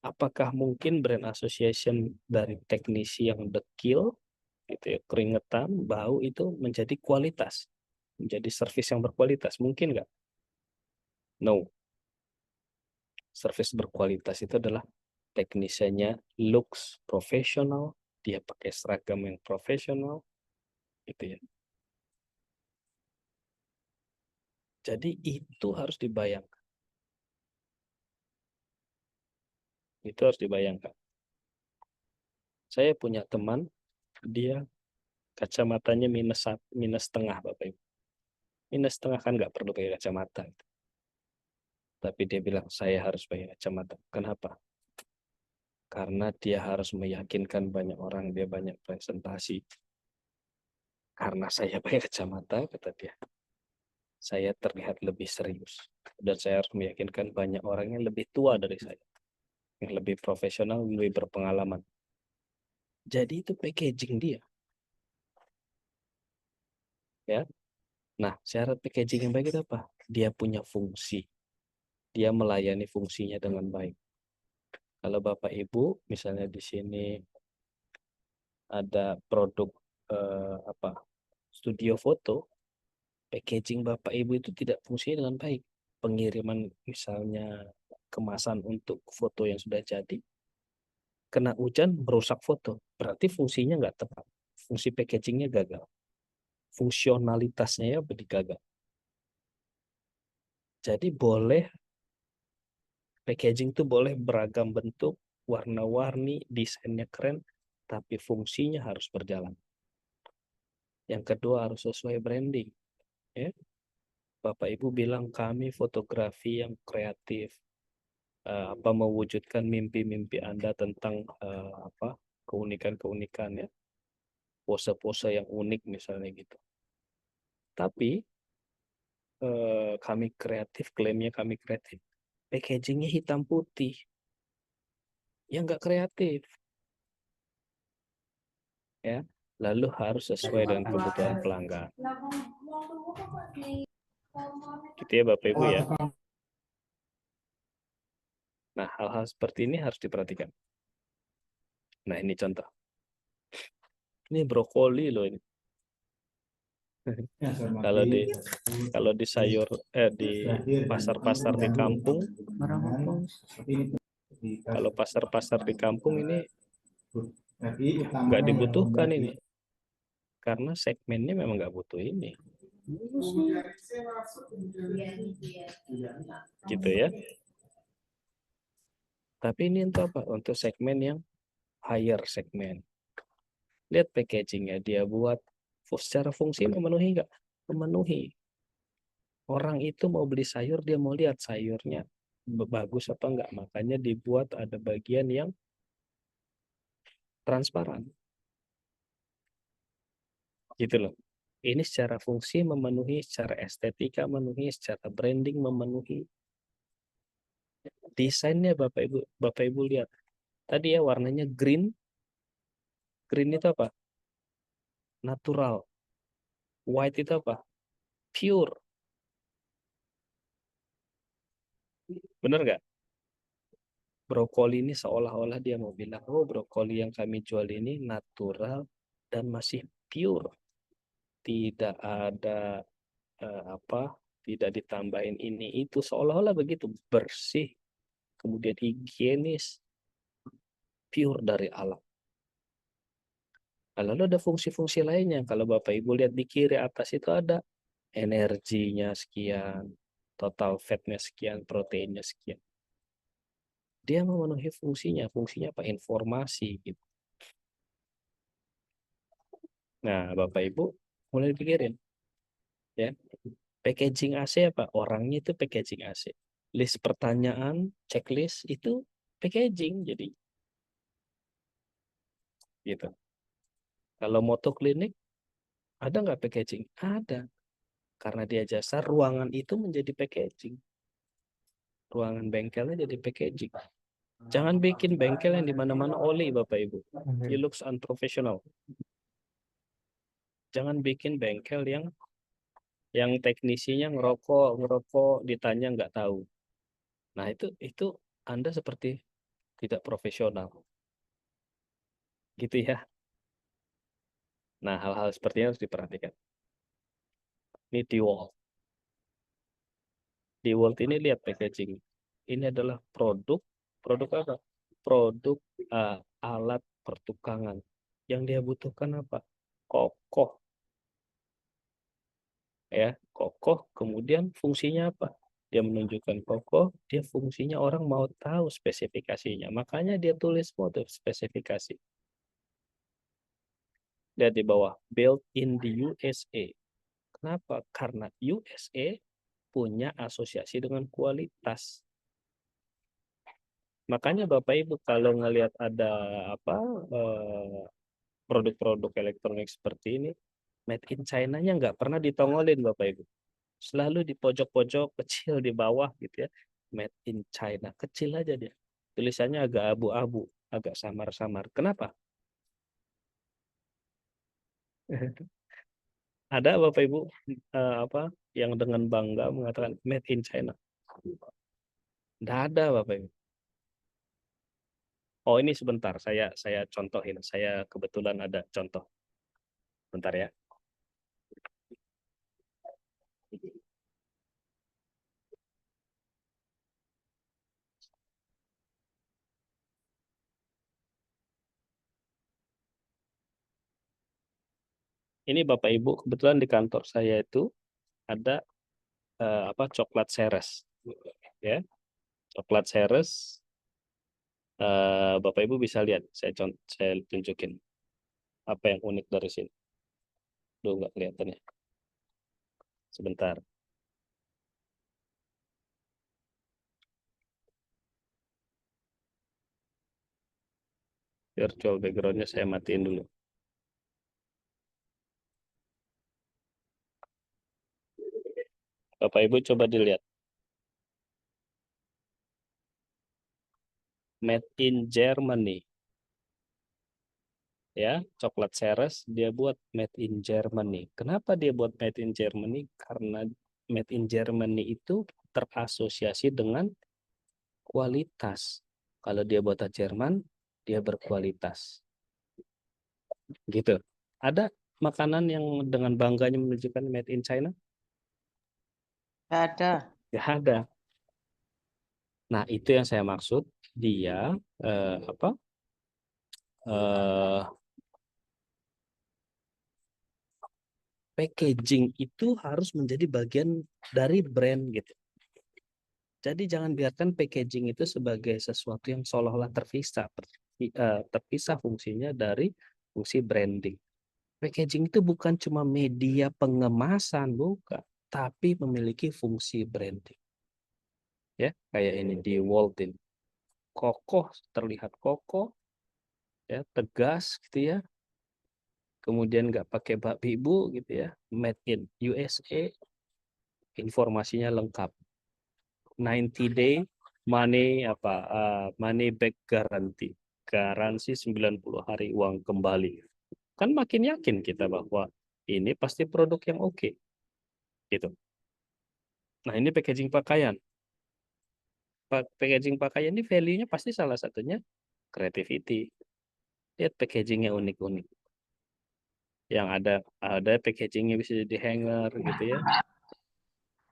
Apakah mungkin brand association dari teknisi yang dekil, gitu ya, keringetan, bau itu menjadi kualitas, menjadi service yang berkualitas? Mungkin nggak? No. Service berkualitas itu adalah teknisinya looks profesional, dia pakai seragam yang profesional, gitu ya. Jadi itu harus dibayangkan. Itu harus dibayangkan. Saya punya teman, dia kacamatanya minus setengah Bapak Ibu. Minus setengah kan nggak perlu pakai kacamata. Tapi dia bilang saya harus pakai kacamata. Kenapa? Karena dia harus meyakinkan banyak orang, dia banyak presentasi. Karena saya pakai kacamata, kata dia, saya terlihat lebih serius. Dan saya harus meyakinkan banyak orang yang lebih tua dari saya, yang lebih profesional, lebih berpengalaman. Jadi itu packaging dia. Ya. Nah, syarat packaging yang baik itu apa? Dia punya fungsi. Dia melayani fungsinya dengan baik. Kalau Bapak Ibu, misalnya di sini ada produk studio foto, packaging Bapak Ibu itu tidak fungsinya dengan baik. Pengiriman misalnya kemasan untuk foto yang sudah jadi, kena hujan merusak foto, berarti fungsinya nggak tepat. Fungsi packagingnya gagal. Fungsionalitasnya ya gagal. Jadi boleh packaging itu boleh beragam bentuk, warna-warni, desainnya keren, tapi fungsinya harus berjalan. Yang kedua harus sesuai branding. Ya. Bapak Ibu bilang kami fotografi yang kreatif, mewujudkan mimpi-mimpi Anda tentang keunikan-keunikan ya, pose-pose yang unik misalnya gitu. Tapi kami kreatif, klaimnya kami kreatif, packagingnya hitam putih, yang nggak kreatif, ya. Lalu harus sesuai dengan kebutuhan pelanggan. Gitu ya Bapak Ibu ya. Nah, hal-hal seperti ini harus diperhatikan. Nah, ini contoh. Ini brokoli loh ini. Kalau di sayur di pasar-pasar di kampung, kalau pasar-pasar di kampung ini nggak dibutuhkan ini, karena segmennya memang nggak butuh ini, gitu ya. Tapi ini untuk apa? Untuk segmen yang higher segmen. Lihat packagingnya, dia buat secara fungsi memenuhi nggak? Memenuhi. Orang itu mau beli sayur, dia mau lihat sayurnya bagus apa enggak. Makanya dibuat ada bagian yang transparan. Gitu loh. Ini secara fungsi memenuhi, secara estetika memenuhi, secara branding memenuhi. Desainnya Bapak Ibu lihat. Tadi ya warnanya green. Green itu apa? Natural. White itu apa? Pure. Bener nggak? Brokoli ini seolah-olah dia mau bilang, oh brokoli yang kami jual ini natural dan masih pure. Tidak ada tidak ditambahin ini itu, seolah-olah begitu, bersih, kemudian higienis, pure dari alam. Nah, lalu ada fungsi-fungsi lainnya. Kalau Bapak Ibu lihat di kiri atas itu ada energinya sekian, total fatnya sekian, proteinnya sekian. Dia memenuhi fungsinya. Fungsinya apa? Informasi gitu. Nah, Bapak Ibu mulai pikirin ya. Packaging AC apa? Orangnya itu packaging AC. List pertanyaan, checklist itu packaging jadi gitu. Kalau moto klinik ada nggak packaging? Ada. Karena dia jasa, ruangan itu menjadi packaging. Ruangan bengkelnya jadi packaging. Jangan bikin bengkel yang di mana-mana oli, Bapak Ibu. It looks unprofessional. Jangan bikin bengkel yang teknisinya ngerokok ditanya nggak tahu. Nah, itu Anda seperti tidak profesional. Gitu ya. Nah, hal-hal seperti ini harus diperhatikan. Ini DeWalt. DeWalt ini lihat packaging. Ini adalah produk apa? Produk alat pertukangan. Yang dia butuhkan apa? Kokoh. Ya, kokoh. Kemudian fungsinya apa? Dia menunjukkan kokoh, dia fungsinya orang mau tahu spesifikasinya. Makanya dia tulis tuh spesifikasi. Lihat di bawah, built in the USA. Kenapa? Karena USA punya asosiasi dengan kualitas. Makanya Bapak Ibu kalau ngelihat ada produk-produk elektronik seperti ini, made in China-nya nggak pernah ditongolin Bapak Ibu. Selalu di pojok-pojok kecil di bawah gitu ya. Made in China, kecil aja dia. Tulisannya agak abu-abu, agak samar-samar. Kenapa? Ada Bapak Ibu yang dengan bangga mengatakan made in China? Tidak ada Bapak Ibu. Oh, ini sebentar, saya contohin. Saya kebetulan ada contoh. Bentar ya. Ini Bapak Ibu, kebetulan di kantor saya itu ada coklat Ceres. Ya. Coklat Ceres. Bapak Ibu bisa lihat, saya tunjukin apa yang unik dari sini. Duh, nggak kelihatan ya. Sebentar. Virtual background-nya saya matiin dulu. Bapak Ibu coba dilihat. Made in Germany. Ya, coklat Ceres dia buat made in Germany. Kenapa dia buat made in Germany? Karena made in Germany itu terasosiasi dengan kualitas. Kalau dia buatan Jerman, dia berkualitas. Gitu. Ada makanan yang dengan bangganya menunjukkan made in China? Nggak ada. Ya ada. Nah, itu yang saya maksud. Dia packaging itu harus menjadi bagian dari brand gitu. Jadi jangan biarkan packaging itu sebagai sesuatu yang seolah-olah terpisah fungsinya dari fungsi branding. Packaging itu bukan cuma media pengemasan, bukan, tapi memiliki fungsi branding. Ya, kayak ini di Waltin. Kokoh, terlihat kokoh, ya, tegas gitu ya. Kemudian nggak pakai babi ibu gitu ya. Made in USA, informasinya lengkap. 90 day money back guarantee. Garansi 90 hari uang kembali. Kan makin yakin kita bahwa ini pasti produk yang oke. Gitu. Nah, ini packaging pakaian. Packaging pakaian ini value-nya pasti salah satunya creativity. Lihat packagingnya unik-unik. Yang ada packagingnya bisa jadi hanger gitu ya.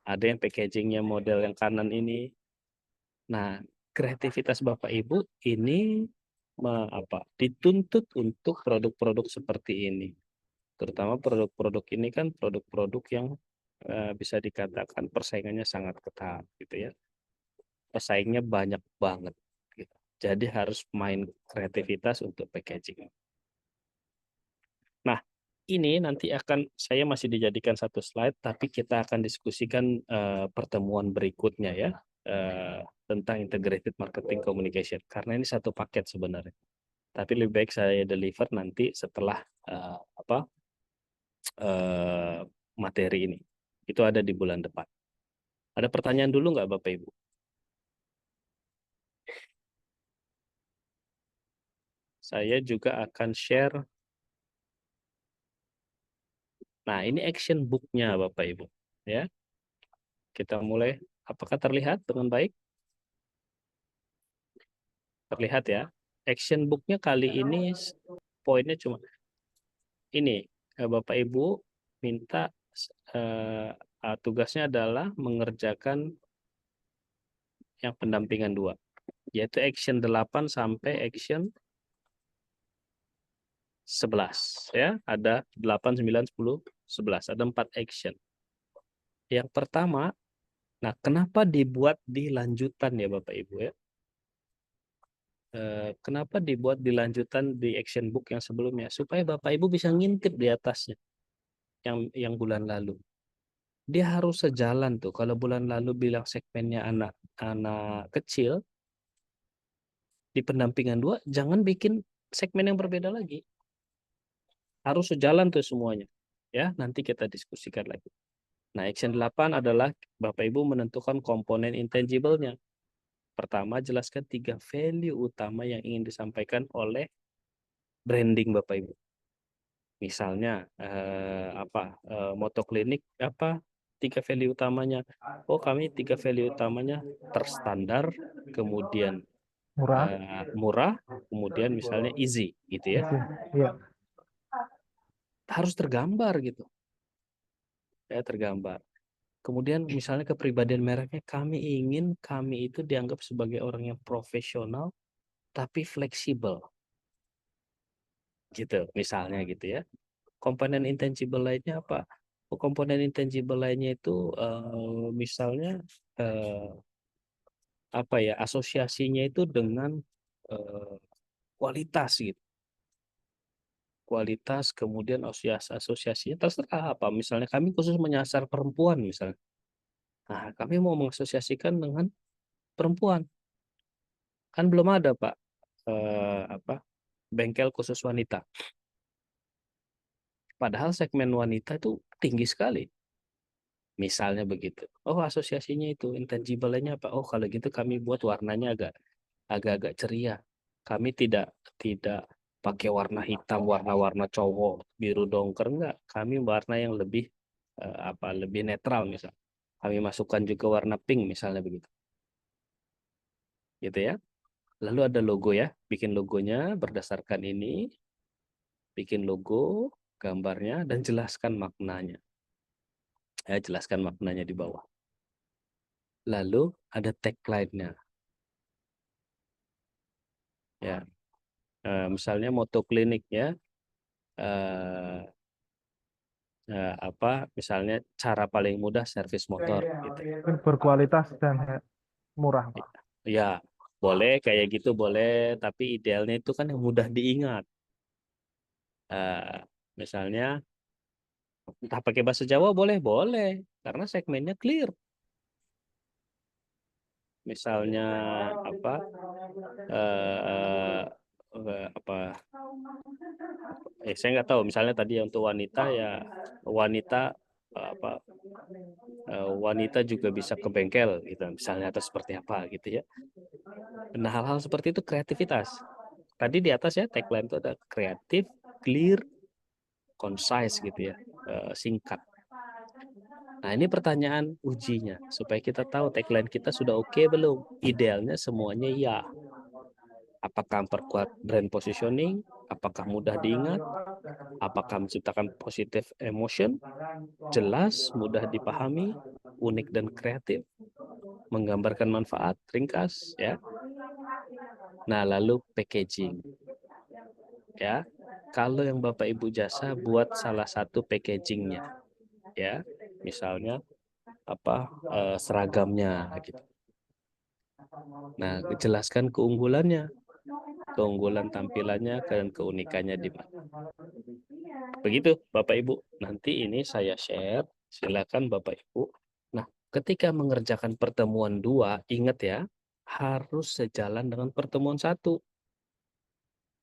Ada yang packagingnya model yang kanan ini. Nah, kreativitas Bapak Ibu ini dituntut untuk produk-produk seperti ini. Terutama produk-produk ini kan produk-produk yang bisa dikatakan persaingannya sangat ketat gitu ya. Pesaingnya banyak banget gitu. Jadi harus main kreativitas untuk packaging. Nah, ini nanti saya masih dijadikan satu slide, tapi kita akan diskusikan pertemuan berikutnya ya, tentang integrated marketing communication. Karena ini satu paket sebenarnya. Tapi lebih baik saya deliver nanti setelah materi ini. Itu ada di bulan depan. Ada pertanyaan dulu nggak Bapak Ibu? Saya juga akan share. Nah, ini action book-nya Bapak Ibu. Ya, kita mulai. Apakah terlihat dengan baik? Terlihat ya. Action book-nya kali ini poinnya cuma ini. Bapak Ibu minta tugasnya adalah mengerjakan yang pendampingan 2. Yaitu action 8 sampai action 11 ya, ada 8, 9, 10, 11, ada 4 action. Yang pertama, nah kenapa dibuat di lanjutan ya Bapak Ibu ya? Kenapa dibuat di lanjutan di action book yang sebelumnya? Supaya Bapak Ibu bisa ngintip di atasnya yang bulan lalu. Dia harus sejalan tuh. Kalau bulan lalu bilang segmennya anak kecil, di pendampingan 2 jangan bikin segmen yang berbeda lagi. Harus sejalan tuh semuanya. Ya, nanti kita diskusikan lagi. Nah, action 8 adalah Bapak Ibu menentukan komponen intangible-nya. Pertama, jelaskan 3 value utama yang ingin disampaikan oleh branding Bapak Ibu. Misalnya moto klinik 3 value utamanya. Oh, kami 3 value utamanya terstandar, kemudian murah, kemudian misalnya easy gitu ya. Iya. Harus tergambar gitu. Ya, tergambar. Kemudian misalnya kepribadian mereknya, kami itu dianggap sebagai orang yang profesional tapi fleksibel. Gitu, misalnya gitu ya. Komponen intangible lainnya apa? Komponen intangible lainnya itu misalnya asosiasinya itu dengan kualitas gitu. Kualitas, kemudian asosiasinya terserah apa. Misalnya kami khusus menyasar perempuan misalnya. Nah, kami mau mengasosiasikan dengan perempuan. Kan belum ada, Pak, bengkel khusus wanita. Padahal segmen wanita itu tinggi sekali. Misalnya begitu. Oh, asosiasinya itu intangible-nya apa? Oh, kalau gitu kami buat warnanya agak-agak ceria. Kami tidak pakai warna hitam, warna-warna cowok, biru dongker, enggak. Kami warna yang lebih lebih netral misal. Kami masukkan juga warna pink misalnya begitu. gitu ya. Lalu ada logo ya, bikin logonya berdasarkan ini, bikin logo, gambarnya, dan jelaskan maknanya. Ya, jelaskan maknanya di bawah. Lalu ada tagline-nya. Ya, misalnya moto klinik ya, misalnya cara paling mudah servis motor gitu. Berkualitas dan murah, Pak. Ya, boleh kayak gitu boleh, tapi idealnya itu kan yang mudah diingat. Misalnya entah pakai bahasa Jawa boleh, karena segmennya clear. Misalnya apa? eh, saya nggak tahu. Misalnya tadi untuk wanita ya wanita wanita juga bisa ke bengkel gitu, misalnya atau seperti apa gitu ya. Nah, hal-hal seperti itu kreativitas. Tadi di atas ya tagline itu ada kreatif, clear, concise gitu ya, singkat. Nah, ini pertanyaan ujinya supaya kita tahu tagline kita sudah oke belum. Idealnya semuanya ya. Apakah memperkuat brand positioning? Apakah mudah diingat? Apakah menciptakan positive emotion? Jelas, mudah dipahami, unik dan kreatif, menggambarkan manfaat, ringkas, ya. Nah, lalu packaging. Ya, kalau yang Bapak Ibu jasa buat salah satu packagingnya, ya, misalnya seragamnya, gitu. Nah, jelaskan keunggulannya, keunggulan tampilannya, dan keunikannya di mana. Begitu, Bapak Ibu. Nanti ini saya share, silakan Bapak Ibu. Nah, ketika mengerjakan pertemuan 2, ingat ya, harus sejalan dengan pertemuan 1.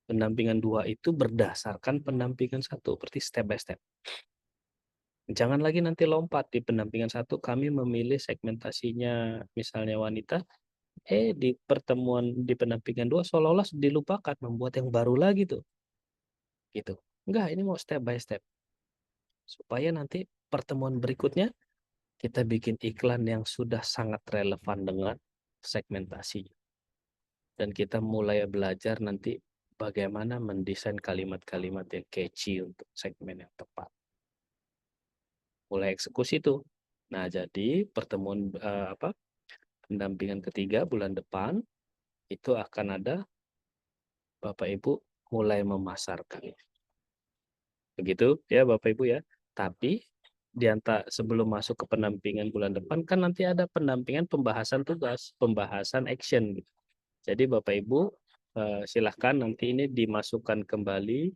Pendampingan 2 itu berdasarkan pendampingan 1, berarti step by step. Jangan lagi nanti lompat di pendampingan 1, kami memilih segmentasinya misalnya wanita, di pertemuan di pendampingan 2 seolah-olah dilupakan, membuat yang baru lagi tuh. Gitu. Enggak, ini mau step by step. Supaya nanti pertemuan berikutnya kita bikin iklan yang sudah sangat relevan dengan segmentasi. Dan kita mulai belajar nanti bagaimana mendesain kalimat-kalimat yang catchy untuk segmen yang tepat. Mulai eksekusi tuh. Nah, jadi pertemuan pendampingan ketiga bulan depan itu akan ada Bapak Ibu mulai memasarkan. Begitu ya Bapak Ibu ya. Tapi sebelum masuk ke pendampingan bulan depan kan nanti ada pendampingan pembahasan tugas, pembahasan action gitu. Jadi Bapak Ibu silahkan nanti ini dimasukkan kembali,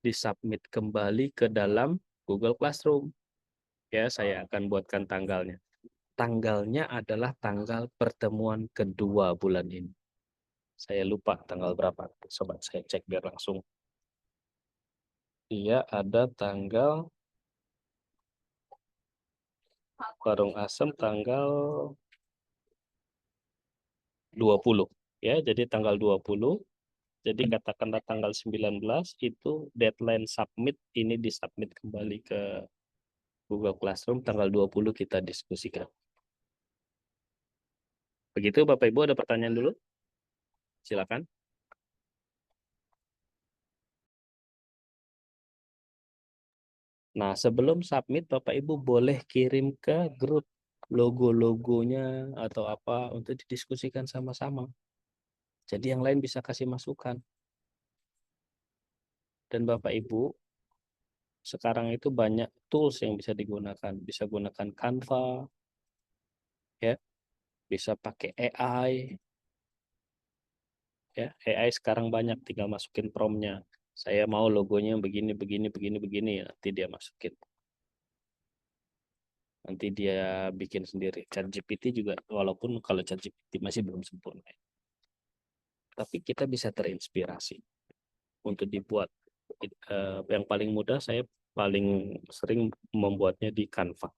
disubmit kembali ke dalam Google Classroom. Ya, saya akan buatkan tanggalnya. Tanggalnya adalah tanggal pertemuan kedua bulan ini. Saya lupa tanggal berapa. Sobat saya cek biar langsung. Dia ada tanggal Warung Asem tanggal 20 ya, jadi tanggal 20. Jadi katakanlah tanggal 19 itu deadline submit, ini disubmit kembali ke Google Classroom, tanggal 20 kita diskusikan. Begitu Bapak Ibu, ada pertanyaan dulu? Silakan. Nah, sebelum submit Bapak Ibu boleh kirim ke grup logo-logonya atau apa untuk didiskusikan sama-sama. Jadi yang lain bisa kasih masukan. Dan Bapak Ibu, sekarang itu banyak tools yang bisa digunakan. Bisa gunakan Canva, ya, bisa pakai AI. Ya, AI sekarang banyak, tinggal masukin prompt-nya. Saya mau logonya begini, nanti dia masukin. Nanti dia bikin sendiri. ChatGPT juga, walaupun kalau ChatGPT masih belum sempurna. Tapi kita bisa terinspirasi untuk dibuat. Yang paling mudah saya paling sering membuatnya di Canva.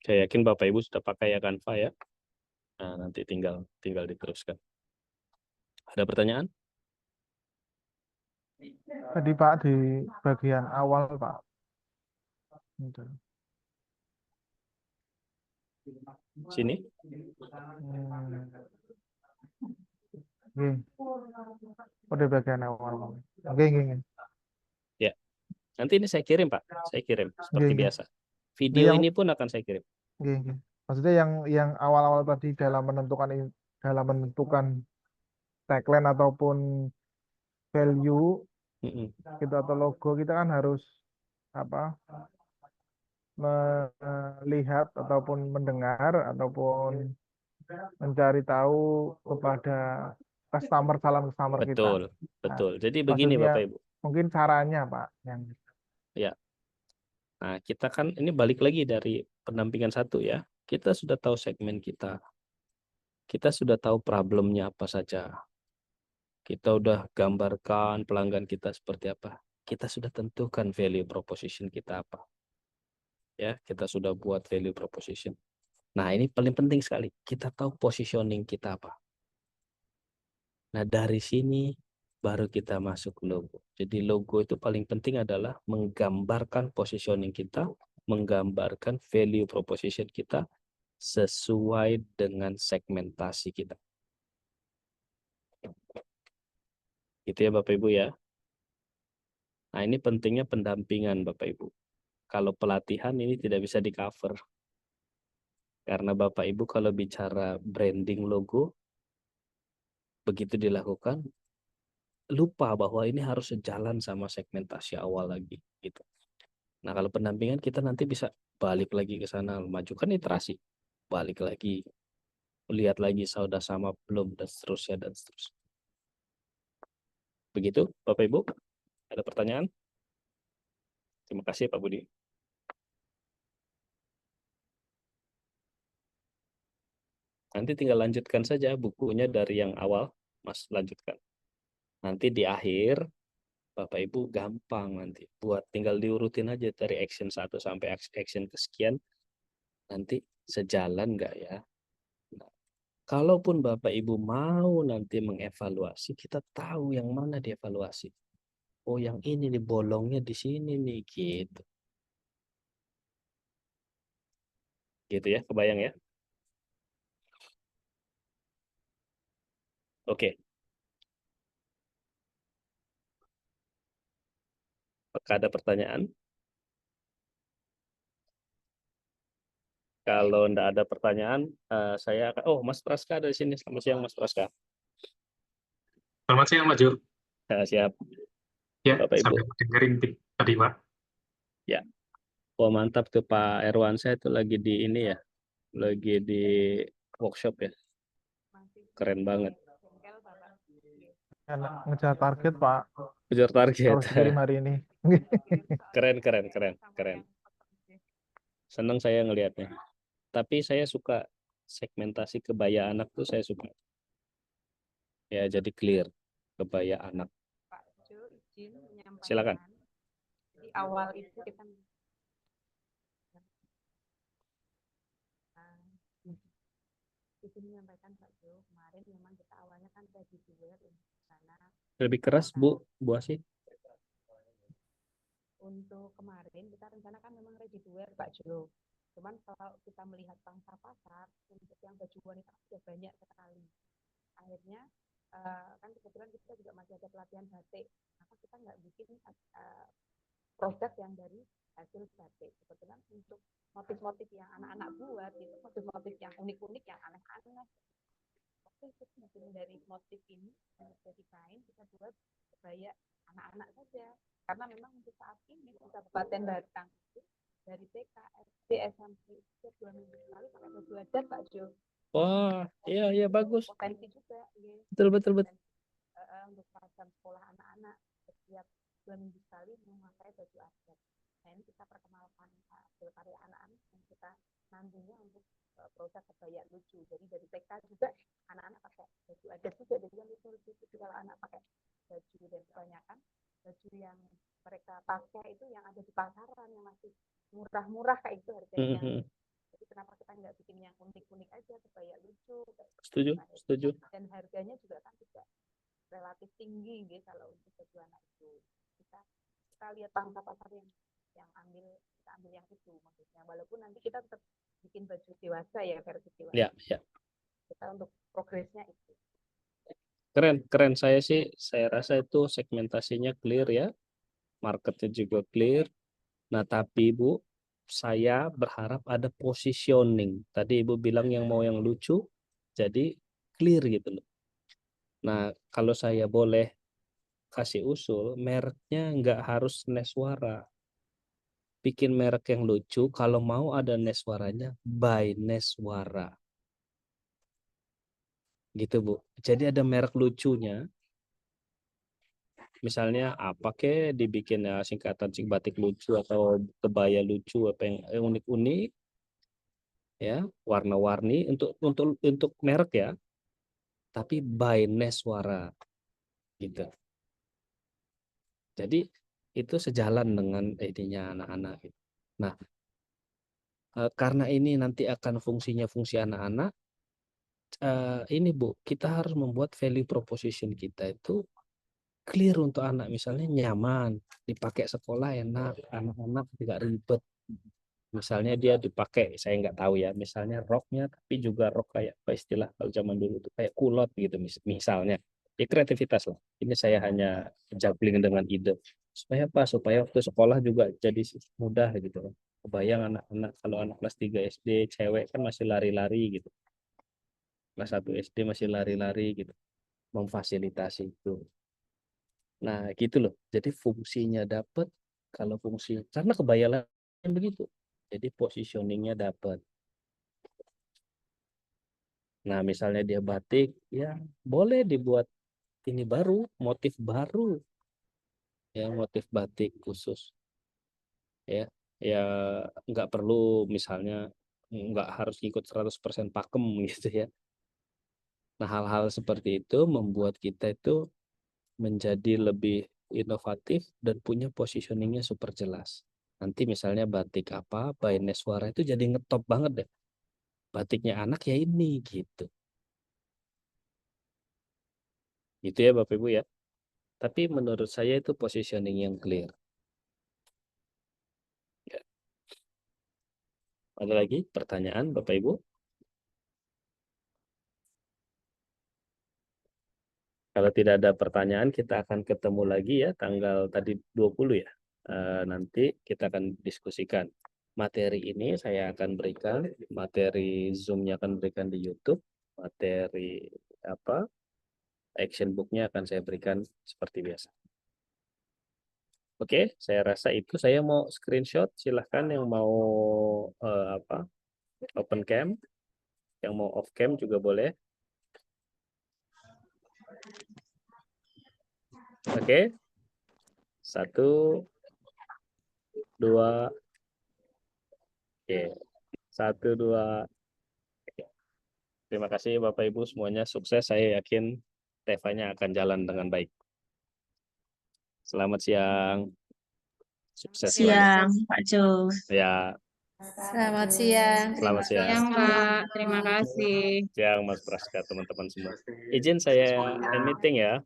Saya yakin Bapak Ibu sudah pakai ya Canva ya. Nah, nanti tinggal diteruskan. Ada pertanyaan? Tadi Pak di bagian awal Pak. Gitu. Sini. Nggih. Oh, di bagian awal. Nggih, nggih, nggih. Ya, nanti ini saya kirim Pak, saya kirim Nggih, seperti nggih. biasa. Ini Video yang ini pun akan saya kirim. nggih, nggih. Maksudnya yang awal-awal tadi dalam menentukan tagline ataupun value Mm-mm. kita atau logo kita kan harus apa melihat ataupun mendengar ataupun mencari tahu kepada calon customer kita. Betul, Nah, betul. Jadi begini maksudnya Bapak Ibu. mungkin caranya Pak yang Ya, nah kita kan ini balik lagi dari pendampingan satu ya. Kita sudah tahu segmen kita. Kita sudah tahu problemnya apa saja. Kita udah gambarkan pelanggan kita seperti apa. Kita sudah tentukan value proposition kita apa. Ya, kita sudah buat value proposition. Nah, ini paling penting sekali. Kita tahu positioning kita apa. Nah, dari sini baru kita masuk logo. Jadi logo itu paling penting adalah menggambarkan positioning kita, menggambarkan value proposition kita sesuai dengan segmentasi kita. Gitu ya Bapak Ibu ya. Nah, ini pentingnya pendampingan Bapak Ibu. Kalau pelatihan ini tidak bisa di-cover. Karena Bapak Ibu kalau bicara branding logo, begitu dilakukan, lupa bahwa ini harus sejalan sama segmentasi awal lagi gitu. Nah, kalau pendampingan kita nanti bisa balik lagi ke sana, majukan iterasi, balik lagi, lihat lagi sudah sama belum dan seterusnya dan seterusnya. Begitu, Bapak Ibu, ada pertanyaan? Terima kasih Pak Budi. Nanti tinggal lanjutkan saja bukunya dari yang awal, Mas lanjutkan. Nanti di akhir Bapak Ibu gampang nanti buat tinggal diurutin aja dari action 1 sampai action kesekian, nanti sejalan nggak ya. Nah, kalaupun Bapak Ibu mau nanti mengevaluasi, kita tahu yang mana dievaluasi. Oh, yang ini nih bolongnya di sini nih gitu. Gitu ya, kebayang ya? Oke. Apakah ada pertanyaan? Kalau tidak ada pertanyaan, saya akan... Oh, Mas Praska ada di sini. Selamat siang, Mas Praska. Selamat siang, Maju. Siap. Ya, Bapak Ibu. sampai dengerin tadi, Pak. Ya. Oh, mantap tuh Pak Erwansyah itu lagi di ini ya. Lagi di workshop ya. Keren banget. ngejar target Pak Kejar target. harus dikirim hari ini. Keren, keren, keren, keren. Senang saya ngelihatnya. Tapi saya suka segmentasi kebaya anak tuh saya suka. Ya, jadi clear kebaya anak. Pak Jo izin menyampaikan. Silakan. Di awal itu kita izin menyampaikan Pak Jo, kemarin memang kita awalnya kan ready to wear untuk sana. Lebih keras Bu Asih. Untuk kemarin kita rencanakan memang ready to wear Pak Jo. Cuman kalau kita melihat pangsa pasar untuk yang baju wanita sudah banyak sekali. Akhirnya kan kebetulan kita juga masih ada pelatihan batik. Maka kita nggak bikin produk yang dari hasil batik. Kebetulan untuk motif-motif yang anak-anak buat itu motif-motif yang unik-unik, yang aneh-aneh. Oke, itu bikin dari motif ini dari kain kita buat kebaya anak-anak saja. Karena memang untuk saat ini di Kabupaten Batang itu dari TK, SD, SMP setiap 2 minggu sekali pakai baju adat Pak Jo. Wah, iya iya bagus. Potensi juga, ya. Betul betul betul. Untuk seragam sekolah anak-anak setiap 2 minggu sekali memakai baju adat. Nah, ini kita perkenalkan hasil karya anak-anak yang kita nantinya untuk produk kebaya lucu. Jadi dari TK juga anak-anak pakai baju adat juga, jadi yang lucu-lucu kalau anak pakai baju, dan kebanyakan baju yang mereka pakai itu yang ada di pasaran yang masih murah-murah kayak itu harganya. Jadi kenapa kita nggak bikin yang unik-unik aja, kebaya lucu? Setuju, setuju. Dan harganya juga kan tidak relatif tinggi gitu kalau untuk baju anak itu. Kita lihat pangsa pasar yang kita ambil yang itu maksudnya. Walaupun nanti kita tetap bikin baju dewasa ya, versi dewasa. Ya, ya. Kita untuk progresnya itu. Keren saya rasa itu segmentasinya clear ya, marketnya juga clear. Nah, tapi Ibu, saya berharap ada positioning. Tadi Ibu bilang yang mau yang lucu, jadi clear gitu loh. Nah, kalau saya boleh kasih usul, mereknya nggak harus Neswara. Bikin merek yang lucu, kalau mau ada Neswaranya, by Neswara. Gitu Bu. Jadi ada merek lucunya. Misalnya apa dibikin ya singkatan batik lucu atau kebaya lucu apa yang unik-unik ya, warna-warni untuk merek ya, tapi by Neswara gitu. Jadi itu sejalan dengan idenya anak-anak gitu. Nah, karena ini nanti akan fungsinya fungsi anak-anak, ini Bu, kita harus membuat value proposition kita itu clear untuk anak, misalnya nyaman, dipakai sekolah enak, anak-anak tidak ribet. Misalnya dia dipakai, saya nggak tahu ya, misalnya roknya tapi juga rok kayak apa istilah kalau zaman dulu itu kayak kulot gitu misalnya. Ya kreativitas lah. Ini saya hanya juggling dengan ide. Supaya apa? Supaya waktu sekolah juga jadi mudah gitu. Kebayang anak-anak kalau anak kelas 3 SD cewek kan masih lari-lari gitu. Kelas 1 SD masih lari-lari gitu. Memfasilitasi itu. Nah, gitu loh. Jadi fungsinya dapat, kalau fungsi karena kebayang begitu. Jadi positioningnya dapat. Nah, misalnya dia batik, ya boleh dibuat ini baru, motif baru, ya motif batik khusus, ya, ya nggak perlu misalnya nggak harus ikut 100% pakem gitu ya. Nah, hal-hal seperti itu membuat kita itu menjadi lebih inovatif dan punya positioningnya super jelas. Nanti misalnya batik apa, by Neswara itu jadi ngetop banget deh. Batiknya anak ya ini gitu. Gitu ya Bapak Ibu ya. Tapi menurut saya itu positioning yang clear. Ya. Ada lagi pertanyaan Bapak Ibu? Kalau tidak ada pertanyaan, kita akan ketemu lagi ya tanggal tadi 20 ya. Nanti kita akan diskusikan. Materi ini saya akan berikan, materi Zoom-nya akan berikan di YouTube, materi action book-nya akan saya berikan seperti biasa. Oke, saya rasa itu. Saya mau screenshot, silahkan yang mau open cam, yang mau off cam juga boleh. Oke, 1, 2, oke, 1, 2. Terima kasih Bapak Ibu semuanya, sukses. Saya yakin Tevanya akan jalan dengan baik. Selamat siang. Sukses selalu. Siang, Pak Jo. Ya, Selamat siang. selamat siang. Yang Pak, terima kasih. Siang Mas Praska, teman-teman semua. Izin saya end meeting ya.